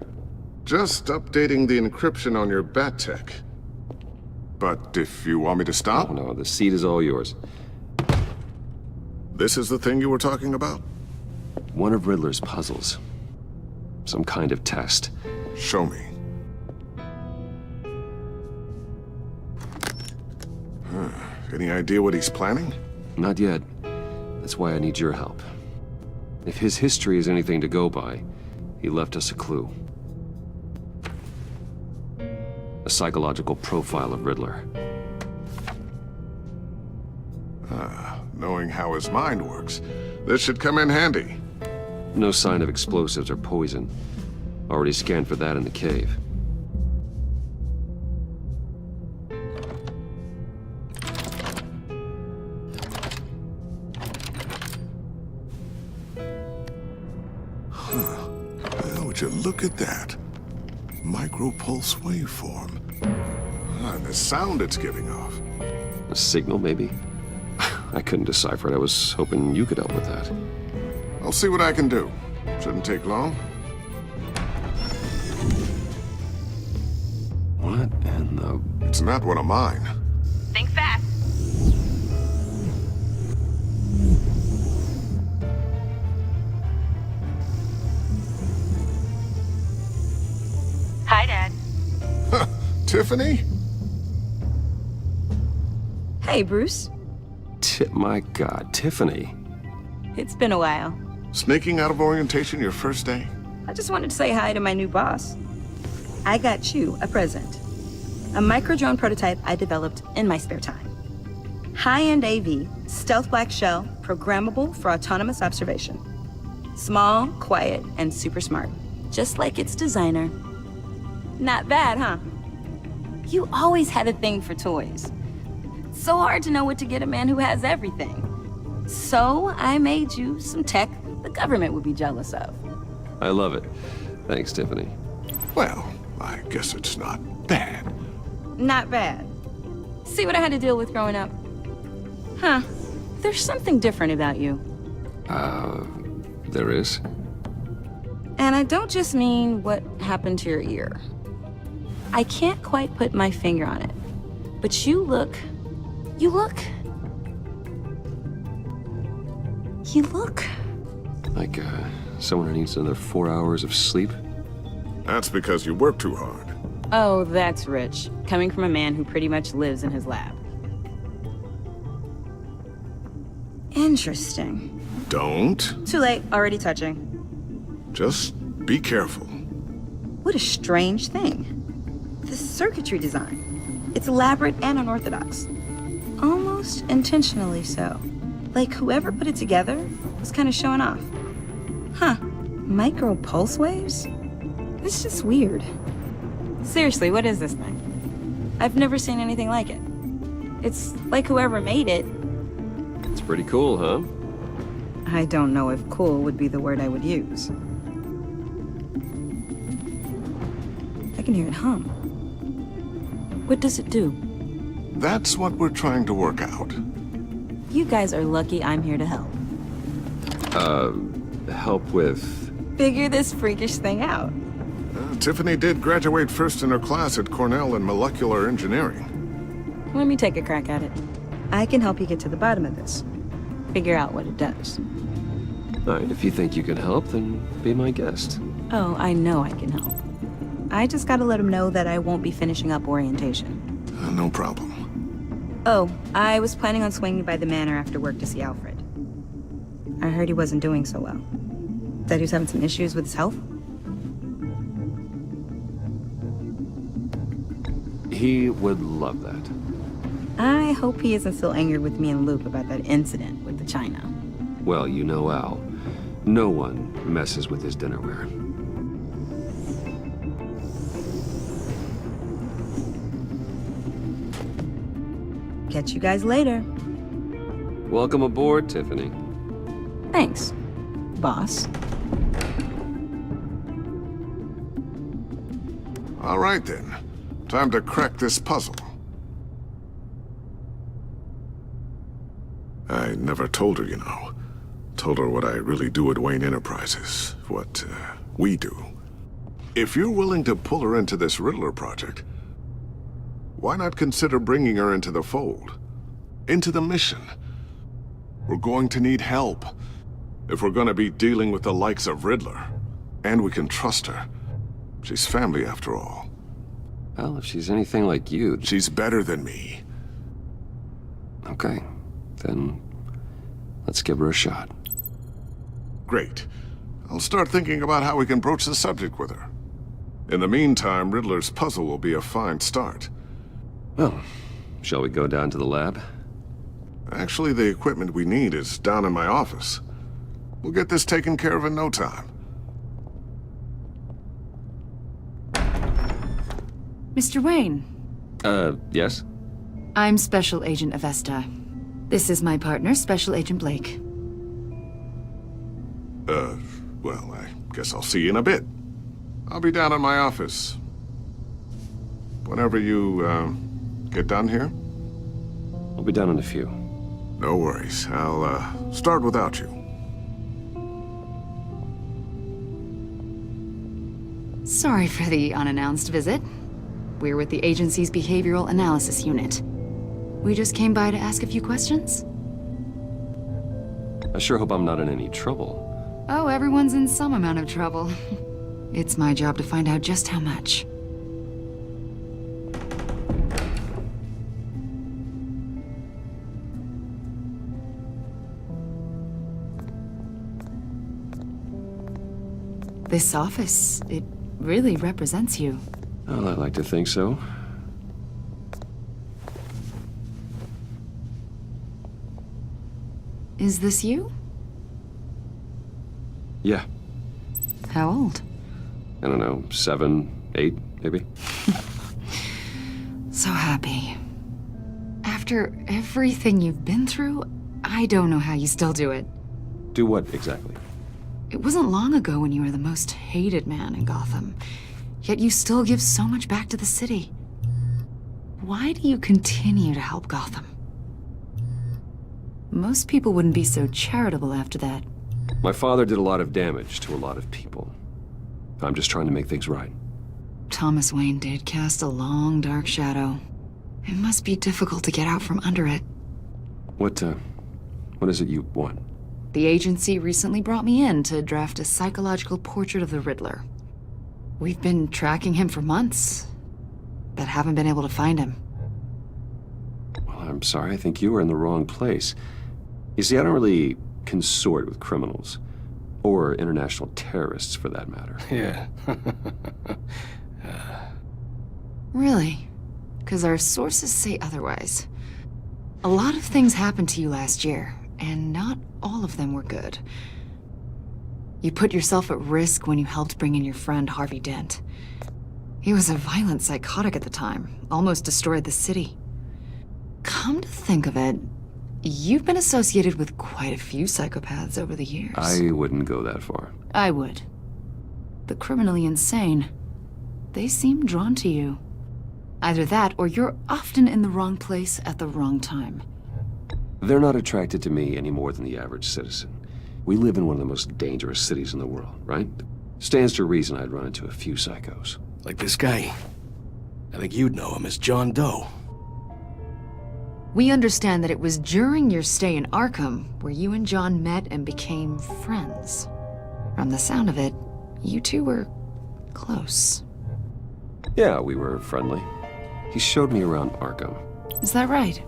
Just updating the encryption on your bat tech. But if you want me to stop? Oh, no, the seat is all yours. This is the thing you were talking about? One of Riddler's puzzles. Some kind of test. Show me. Any idea what he's planning? Not yet. That's why I need your help. If his history is anything to go by, he left us a clue. A psychological profile of Riddler. Knowing how his mind works, this should come in handy. No sign of explosives or poison. Already scanned for that in the cave. Would you look at that? Micropulse waveform. And the sound it's giving off. A signal, maybe? I couldn't decipher it. I was hoping you could help with that. I'll see what I can do. Shouldn't take long. What in the... It's not one of mine. Think fast. Tiffany? Hey, Bruce. My God, Tiffany. It's been a while. Sneaking out of orientation your first day? I just wanted to say hi to my new boss. I got you a present. A micro-drone prototype I developed in my spare time. High-end AV, stealth black shell, programmable for autonomous observation. Small, quiet, and super smart. Just like its designer. Not bad, huh? You always had a thing for toys. So hard to know what to get a man who has everything. So I made you some tech the government would be jealous of. I love it. Thanks, Tiffany. Well, I guess it's not bad. Not bad. See what I had to deal with growing up? Huh. There's something different about you. There is? And I don't just mean what happened to your ear. I can't quite put my finger on it. But you look... Like, someone who needs another 4 hours of sleep? That's because you work too hard. Oh, that's rich. Coming from a man who pretty much lives in his lab. Interesting. Don't. Too late, already touching. Just be careful. What a strange thing. The circuitry design. It's elaborate and unorthodox. Almost intentionally so. Like whoever put it together was kind of showing off. Huh. Micro pulse waves? It's just weird. Seriously, what is this thing? I've never seen anything like it. It's like whoever made it. It's pretty cool, huh? I don't know if cool would be the word I would use. I can hear it hum. What does it do? That's what we're trying to work out. You guys are lucky I'm here to help. Help with... Figure this freakish thing out. Tiffany did graduate first in her class at Cornell in molecular engineering. Let me take a crack at it. I can help you get to the bottom of this. Figure out what it does. All right, if you think you can help, then be my guest. Oh, I know I can help. I just gotta let him know that I won't be finishing up orientation. No problem. Oh, I was planning on swinging by the manor after work to see Alfred. I heard he wasn't doing so well. That he was having some issues with his health? He would love that. I hope he isn't still angered with me and Luke about that incident with the china. Well, you know Al. No one messes with his dinnerware. Catch you guys later. Welcome aboard, Tiffany. Thanks, boss. All right, then. Time to crack this puzzle. I never told her, you know. Told her what I really do at Wayne Enterprises. What, we do. If you're willing to pull her into this Riddler project, why not consider bringing her into the fold? Into the mission? We're going to need help. If we're gonna be dealing with the likes of Riddler. And we can trust her. She's family after all. Well, if she's anything like you... She's better than me. Okay. Then let's give her a shot. Great. I'll start thinking about how we can broach the subject with her. In the meantime, Riddler's puzzle will be a fine start. Well, shall we go down to the lab? Actually, the equipment we need is down in my office. We'll get this taken care of in no time. Mr. Wayne. Yes? I'm Special Agent Avesta. This is my partner, Special Agent Blake. Well, I guess I'll see you in a bit. I'll be down in my office. Whenever you, get done here? I'll be down in a few. No worries. I'll, start without you. Sorry for the unannounced visit. We're with the agency's Behavioral Analysis Unit. We just came by to ask a few questions. I sure hope I'm not in any trouble. Oh, everyone's in some amount of trouble. It's my job to find out just how much. This office, it really represents you. Well, I like to think so. Is this you? Yeah. How old? I don't know, 7, 8, maybe? So happy. After everything you've been through, I don't know how you still do it. Do what, exactly? It wasn't long ago when you were the most hated man in Gotham, yet you still give so much back to the city. Why do you continue to help Gotham? Most people wouldn't be so charitable after that. My father did a lot of damage to a lot of people. I'm just trying to make things right. Thomas Wayne did cast a long, dark shadow. It must be difficult to get out from under it. What is it you want? The agency recently brought me in to draft a psychological portrait of the Riddler. We've been tracking him for months, but haven't been able to find him. Well, I'm sorry, I think you were in the wrong place. You see, I don't really consort with criminals. Or international terrorists, for that matter. Yeah. Really? Because our sources say otherwise. A lot of things happened to you last year, and not all of them were good. You put yourself at risk when you helped bring in your friend Harvey Dent. He was a violent psychotic at the time, almost destroyed the city. Come to think of it, you've been associated with quite a few psychopaths over the years. I wouldn't go that far. I would. The criminally insane. They seem drawn to you. Either that, or you're often in the wrong place at the wrong time. They're not attracted to me any more than the average citizen. We live in one of the most dangerous cities in the world, right? Stands to reason I'd run into a few psychos. Like this guy. I think you'd know him as John Doe. We understand that it was during your stay in Arkham where you and John met and became friends. From the sound of it, you two were close. Yeah, we were friendly. He showed me around Arkham. Is that right?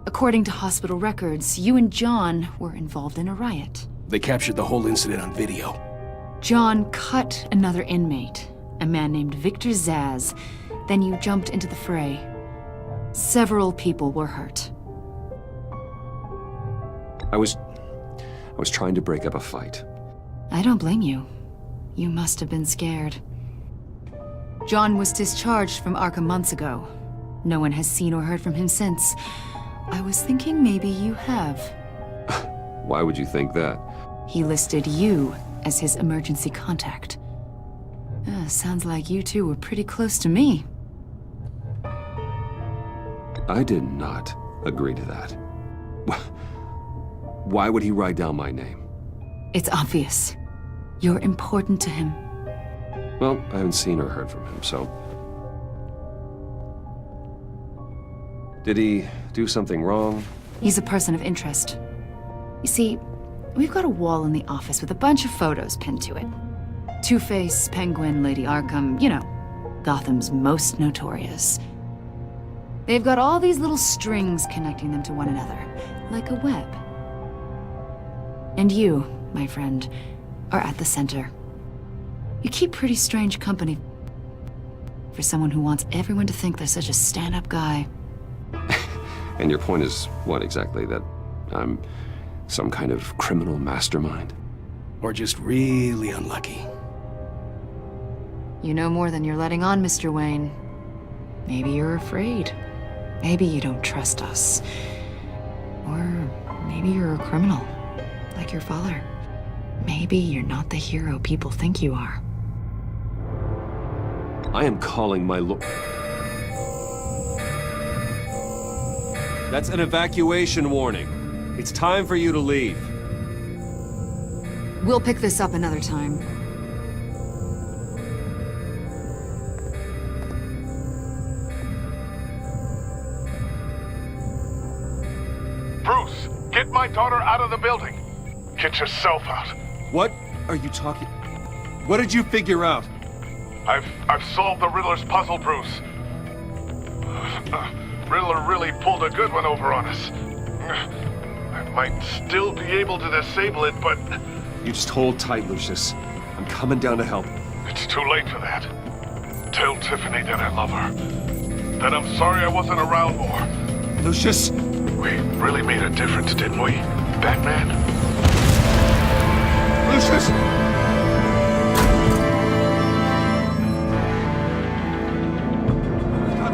According to hospital records, you and John were involved in a riot. They captured the whole incident on video. John cut another inmate, a man named Victor Zaz. Then you jumped into the fray. Several people were hurt. I was trying to break up a fight. I don't blame you. You must have been scared. John was discharged from Arkham months ago. No one has seen or heard from him since. I was thinking maybe you have. Why would you think that? He listed you as his emergency contact. Sounds like you two were pretty close to me. I did not agree to that. Why would he write down my name? It's obvious. You're important to him. Well, I haven't seen or heard from him, so... Did he do something wrong? He's a person of interest. You see, we've got a wall in the office with a bunch of photos pinned to it. Two-Face, Penguin, Lady Arkham, you know, Gotham's most notorious. They've got all these little strings connecting them to one another, like a web. And you, my friend, are at the center. You keep pretty strange company for someone who wants everyone to think they're such a stand-up guy. And your point is what exactly? That I'm some kind of criminal mastermind? Or just really unlucky? You know more than you're letting on, Mr. Wayne. Maybe you're afraid. Maybe you don't trust us. Or maybe you're a criminal, like your father. Maybe you're not the hero people think you are. I am calling my lord. That's an evacuation warning. It's time for you to leave. We'll pick this up another time. Bruce, get my daughter out of the building. Get yourself out. What are you talking? What did you figure out? I've solved the Riddler's puzzle, Bruce. Riddler really pulled a good one over on us. I might still be able to disable it, but... You just hold tight, Lucius. I'm coming down to help. It's too late for that. Tell Tiffany that I love her. That I'm sorry I wasn't around more. Lucius! We really made a difference, didn't we, Batman? Lucius!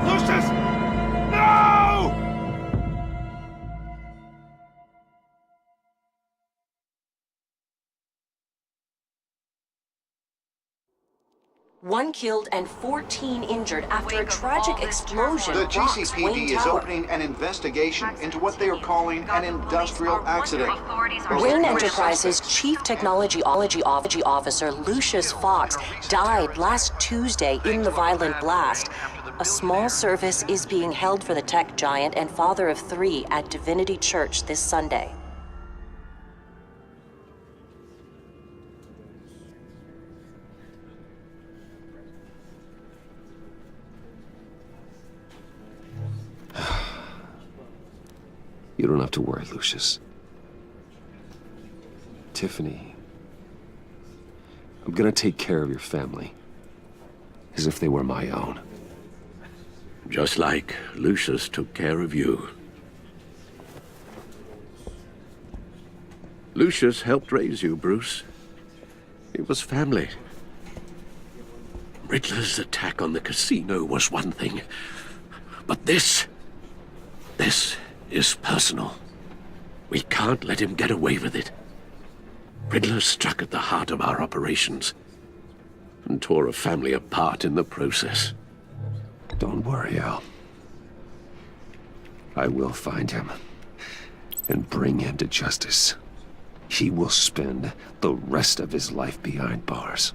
Lucius! No! One killed and 14 injured after a tragic explosion. The rocks GCPD Wayne is Tower. opening an investigation into what they are calling an industrial accident. Wayne Enterprises Chief Technology Officer Lucius Fox died last Tuesday in the violent blast. A small service is being held for the tech giant and father of 3 at Divinity Church this Sunday. You don't have to worry, Lucius. Tiffany, I'm gonna take care of your family. As if they were my own. Just like Lucius took care of you. Lucius helped raise you, Bruce. It was family. Riddler's attack on the casino was one thing. But this is personal. We can't let him get away with it. Riddler struck at the heart of our operations and tore a family apart in the process. Don't worry, Al. I will find him and bring him to justice. He will spend the rest of his life behind bars.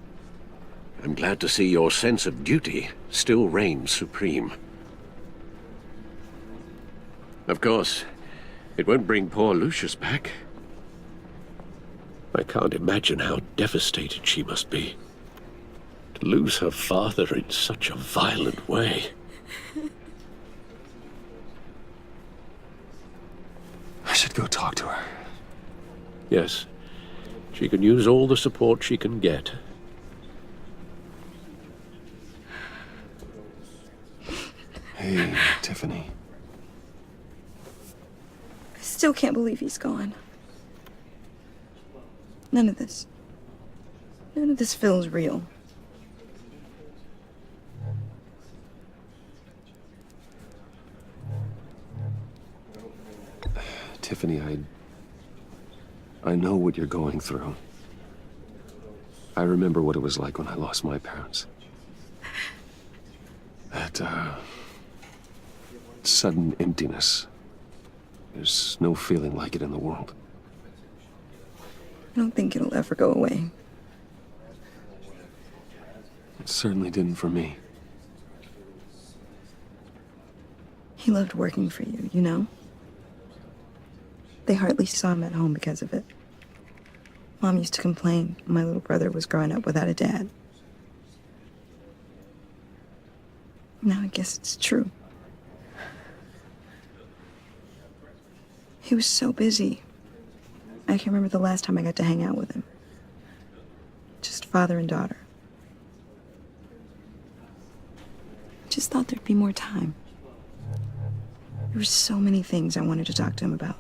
I'm glad to see your sense of duty still reigns supreme. Of course, it won't bring poor Lucius back. I can't imagine how devastated she must be. To lose her father in such a violent way. I should go talk to her. Yes, she can use all the support she can get. Hey, Tiffany. I still can't believe he's gone. None of this feels real. Tiffany, I know what you're going through. I remember what it was like when I lost my parents. That, sudden emptiness. There's no feeling like it in the world. I don't think it'll ever go away. It certainly didn't for me. He loved working for you, you know? They hardly saw him at home because of it. Mom used to complain my little brother was growing up without a dad. Now I guess it's true. He was so busy. I can't remember the last time I got to hang out with him. Just father and daughter. I just thought there'd be more time. There were so many things I wanted to talk to him about.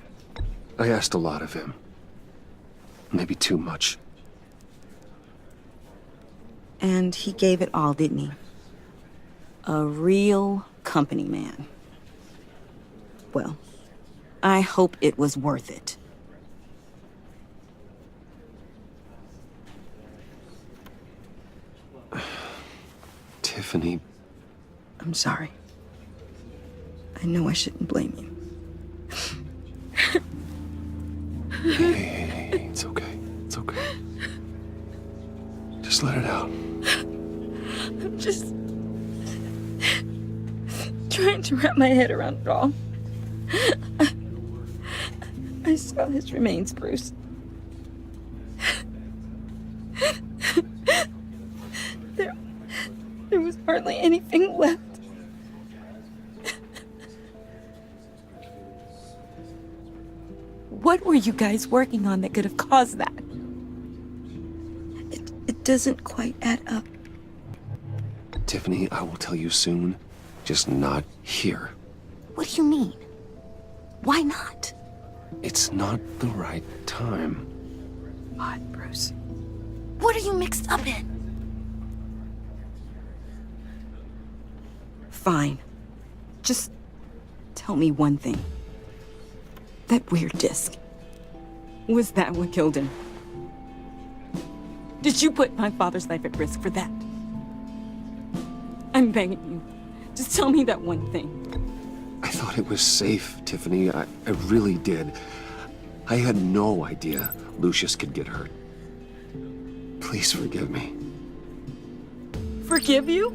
I asked a lot of him. Maybe too much. And he gave it all, didn't he? A real company man. Well, I hope it was worth it. Tiffany. I'm sorry. I know I shouldn't blame you. Hey, it's okay. It's okay. Just let it out. I'm just trying to wrap my head around it all. I saw his remains, Bruce. There was hardly anything left. What were you guys working on that could have caused that? doesn't quite add up. Tiffany, I will tell you soon. Just not here. What do you mean? Why not? It's not the right time. What, Bruce? What are you mixed up in? Fine. Just tell me one thing. That weird disc. Was that what killed him? Did you put my father's life at risk for that? I'm begging you. Just tell me that one thing. I thought it was safe, Tiffany. I really did. I had no idea Lucius could get hurt. Please forgive me. Forgive you?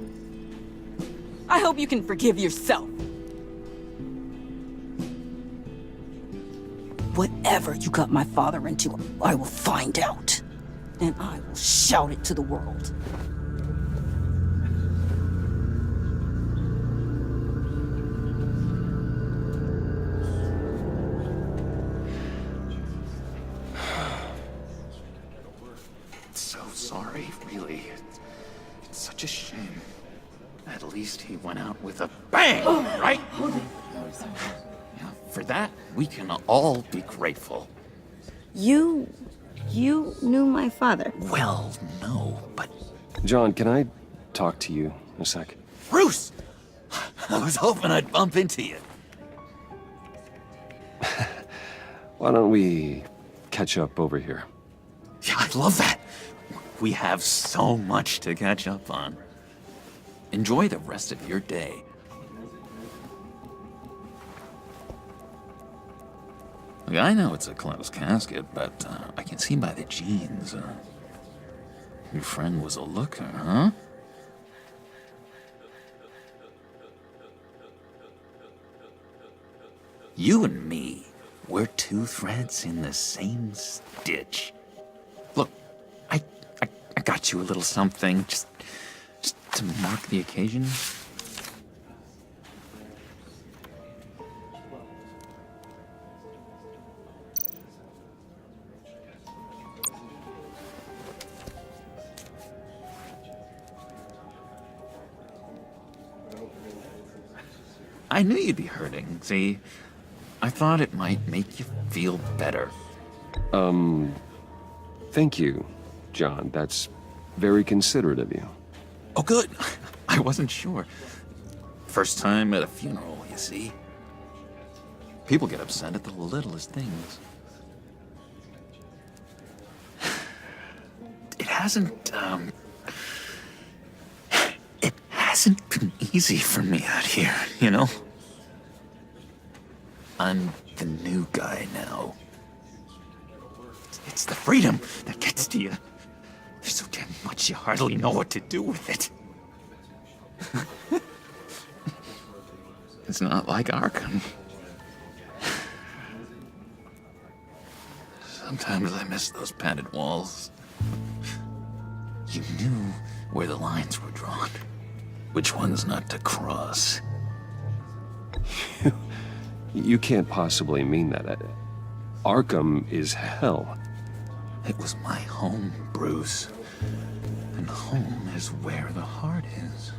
I hope you can forgive yourself. Whatever you got my father into, I will find out. And I will shout it to the world. So sorry, really. It's such a shame. At least he went out with a bang, right? Yeah, for that, we can all be grateful. You knew my father. Well, no, but... John, can I talk to you a sec? Bruce! I was hoping I'd bump into you. Why don't we catch up over here? Yeah, I'd love that. We have so much to catch up on. Enjoy the rest of your day. Look, I know it's a closed casket, but I can see by the jeans. Your friend was a looker, huh? You and me, we're two threads in the same stitch. Look, I got you a little something, just to mark the occasion. I knew you'd be hurting, see? I thought it might make you feel better. Thank you, John. That's very considerate of you. Oh, good. I wasn't sure. First time at a funeral, you see? People get upset at the littlest things. It hasn't been easy for me out here, you know? I'm the new guy now. It's the freedom that gets to you. There's so damn much you hardly know what to do with it. It's not like Arkham. Sometimes I miss those padded walls. You knew where the lines were drawn. Which ones not to cross. You can't possibly mean that. Arkham is hell. It was my home, Bruce. And home is where the heart is.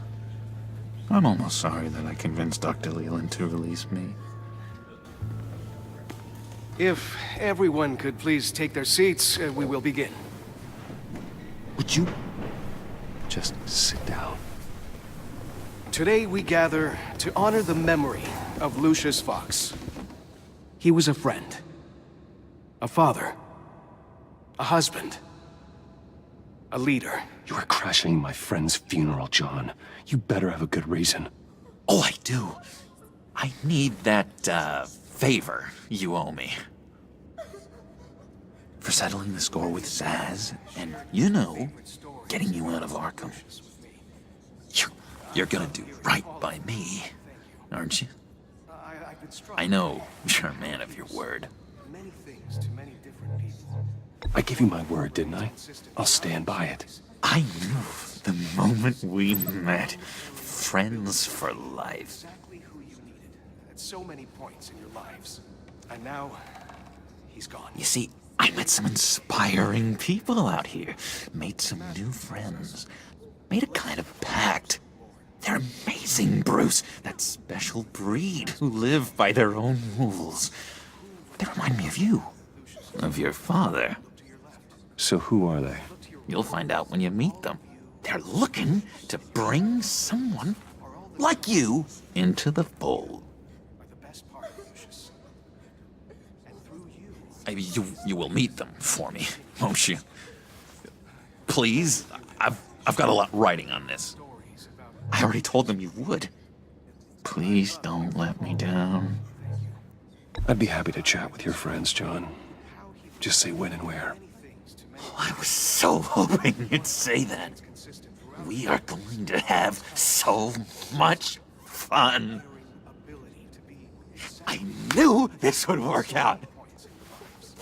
I'm almost sorry that I convinced Dr. Leland to release me. If everyone could please take their seats, we will begin. Would you just sit down? Today we gather to honor the memory of Lucius Fox. He was a friend, a father, a husband, a leader. You are crashing my friend's funeral, John. You better have a good reason. Oh, I do. I need that, favor you owe me. For settling the score with Zaz, and, you know, getting you out of Arkham. You're gonna do right by me, aren't you? I know you're a man of your word. I gave you my word, didn't I? I'll stand by it. I knew the moment we met. Friends for life. Exactly who you needed at so many points in your lives. And now, he's gone. You see, I met some inspiring people out here. Made some new friends. Made a kind of pact. They're amazing, Bruce. That special breed who live by their own rules. They remind me of you. Of your father. So who are they? You'll find out when you meet them. They're looking to bring someone like you into the fold. You will meet them for me, won't you? Please, I've got a lot riding on this. I already told them you would. Please don't let me down. I'd be happy to chat with your friends, John. Just say when and where. I was so hoping you'd say that. We are going to have so much fun. I knew this would work out.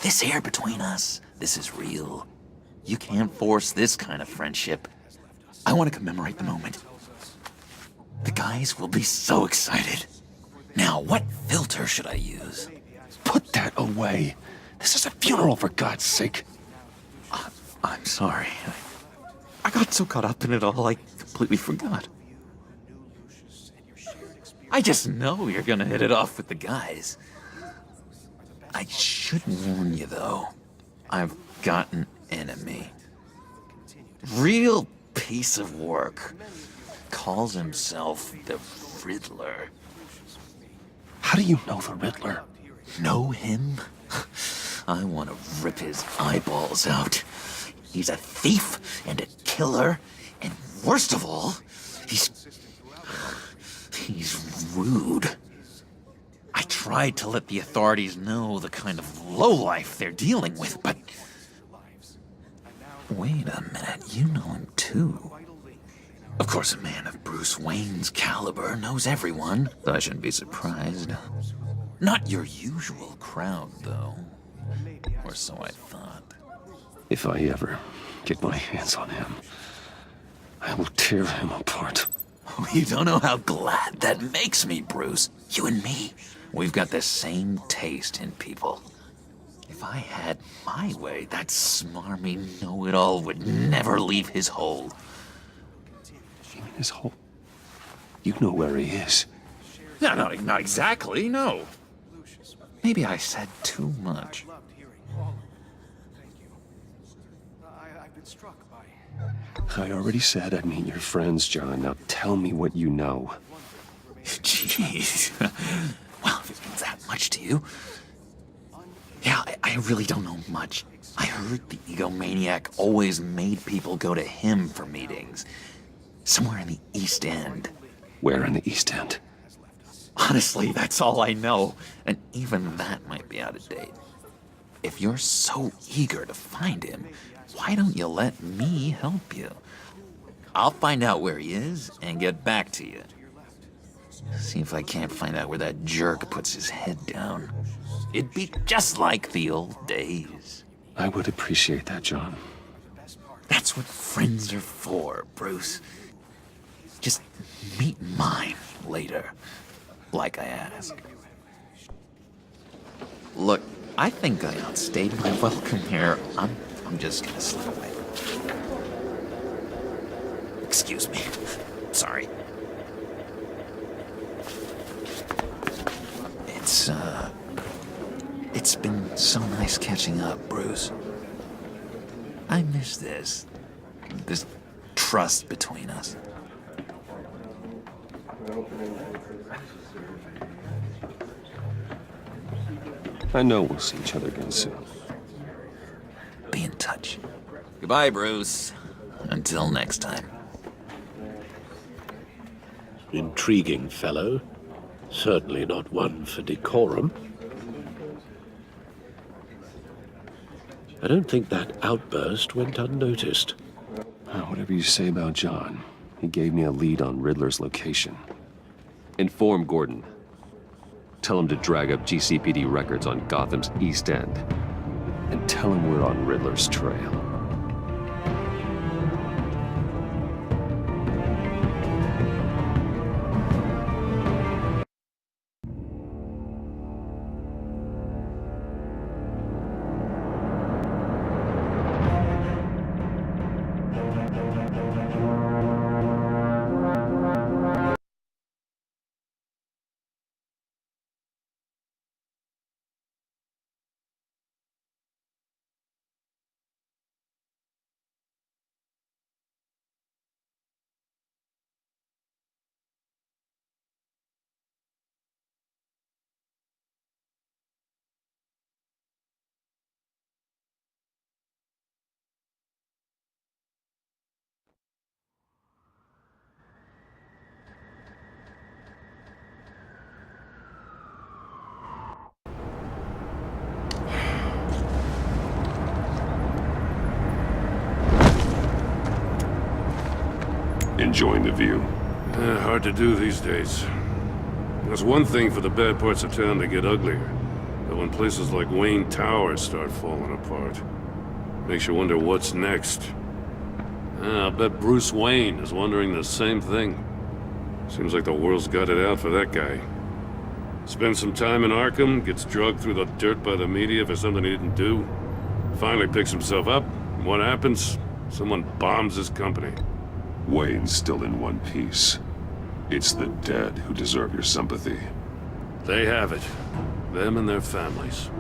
This air between us, this is real. You can't force this kind of friendship. I want to commemorate the moment. The guys will be so excited. Now, what filter should I use? Put that away. This is a funeral, for God's sake. I'm sorry. I got so caught up in it all, I completely forgot. I just know you're gonna hit it off with the guys. I should warn you, though. I've got an enemy. Real piece of work. Calls himself the Riddler. How do you know the Riddler? Know him? I want to rip his eyeballs out. He's a thief and a killer, and worst of all, he's rude. I tried to let the authorities know the kind of lowlife they're dealing with, but... Wait a minute, you know him too. Of course, a man of Bruce Wayne's caliber knows everyone, so I shouldn't be surprised. Not your usual crowd, though. Or so I thought. If I ever get my hands on him, I will tear him apart. You don't know how glad that makes me, Bruce. You and me, we've got the same taste in people. If I had my way, that smarmy know-it-all would never leave his hole. You mean his hole? You know where he is. No, not exactly, no. Maybe I said too much. I already said I'd meet your friends, John. Now tell me what you know. Jeez. Well, if it means that much to you. Yeah, I really don't know much. I heard the egomaniac always made people go to him for meetings. Somewhere in the East End. Where in the East End? Honestly, that's all I know. And even that might be out of date. If you're so eager to find him, why don't you let me help you? I'll find out where he is and get back to you. See if I can't find out where that jerk puts his head down. It'd be just like the old days. I would appreciate that, John. That's what friends are for, Bruce. Just meet mine later, like I asked. Look, I think I outstayed my welcome here. I'm just gonna slip away. Excuse me. Sorry. It's been so nice catching up, Bruce. I miss this trust between us. I know we'll see each other again soon. Be in touch. Goodbye, Bruce. Until next time. Intriguing fellow. Certainly not one for decorum. I don't think that outburst went unnoticed. Whatever you say about John, he gave me a lead on Riddler's location. Inform Gordon. Tell him to drag up GCPD records on Gotham's East End. And tell him we're on Riddler's trail. Enjoying the view? Hard to do these days. There's one thing for the bad parts of town to get uglier. But when places like Wayne Tower start falling apart, makes you wonder what's next. I'll bet Bruce Wayne is wondering the same thing. Seems like the world's got it out for that guy. Spends some time in Arkham, gets drugged through the dirt by the media for something he didn't do. Finally picks himself up, and what happens? Someone bombs his company. Wayne's still in one piece. It's the dead who deserve your sympathy. They have it. Them and their families.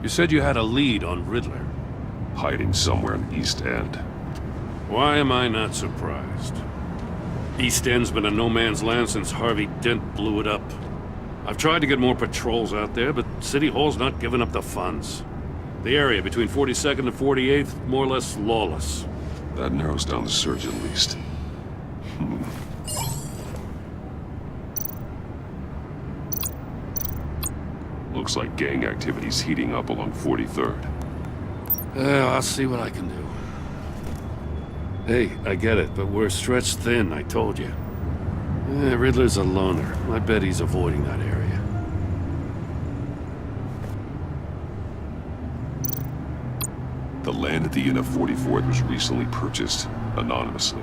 You said you had a lead on Riddler. Hiding somewhere in East End. Why am I not surprised? East End's been a no-man's land since Harvey Dent blew it up. I've tried to get more patrols out there, but City Hall's not giving up the funds. The area between 42nd and 48th, more or less lawless. That narrows down the search at least. Looks like gang activity's heating up along 43rd. I'll see what I can do. Hey, I get it, but we're stretched thin, I told you. Riddler's a loner. I bet he's avoiding that area. The land at the end of 44th was recently purchased, anonymously.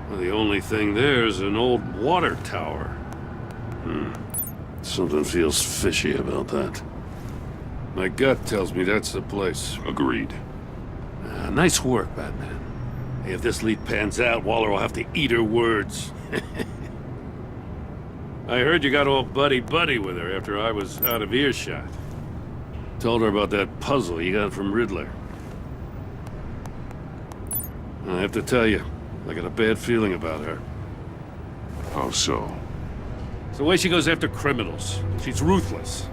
Well, the only thing there is an old water tower. Something feels fishy about that. My gut tells me that's the place. Agreed. Nice work, Batman. Hey, if this lead pans out, Waller will have to eat her words. I heard you got all buddy-buddy with her after I was out of earshot. Told her about that puzzle you got from Riddler. I have to tell you, I got a bad feeling about her. How so? It's the way she goes after criminals. She's ruthless.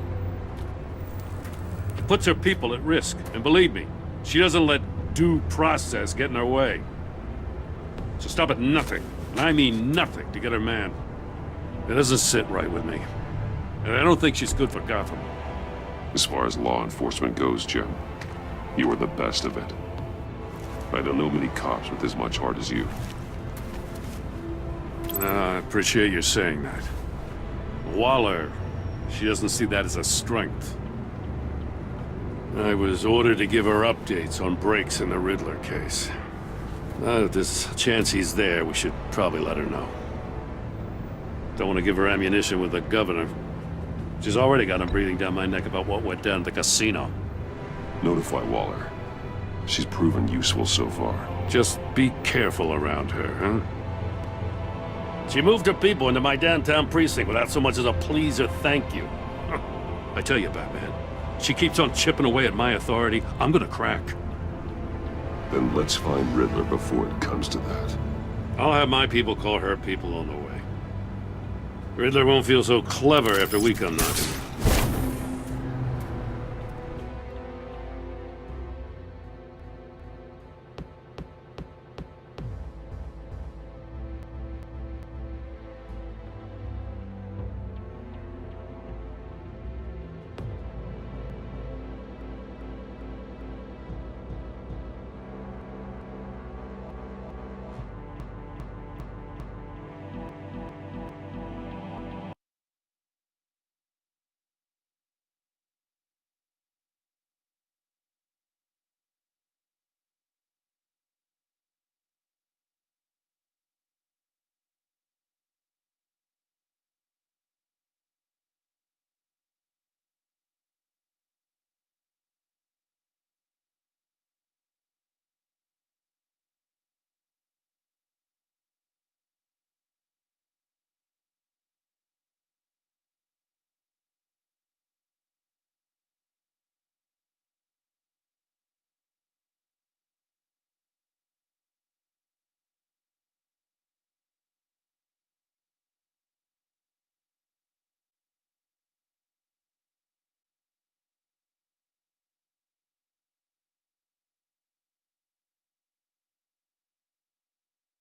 Puts her people at risk, and believe me, she doesn't let due process get in her way. She'll stop at nothing, and I mean nothing, to get her man. It doesn't sit right with me. And I don't think she's good for Gotham. As far as law enforcement goes, Jim, you are the best of it. I don't know many cops with as much heart as you. I appreciate you saying that. Waller, she doesn't see that as a strength. I was ordered to give her updates on breaks in the Riddler case. If there's a chance he's there, we should probably let her know. Don't want to give her ammunition with the governor. She's already got him breathing down my neck about what went down at the casino. Notify Waller. She's proven useful so far. Just be careful around her, huh? She moved her people into my downtown precinct without so much as a please or thank you. I tell you, Batman, she keeps on chipping away at my authority, I'm gonna crack. Then let's find Riddler before it comes to that. I'll have my people call her people on the way. Riddler won't feel so clever after we come knocking.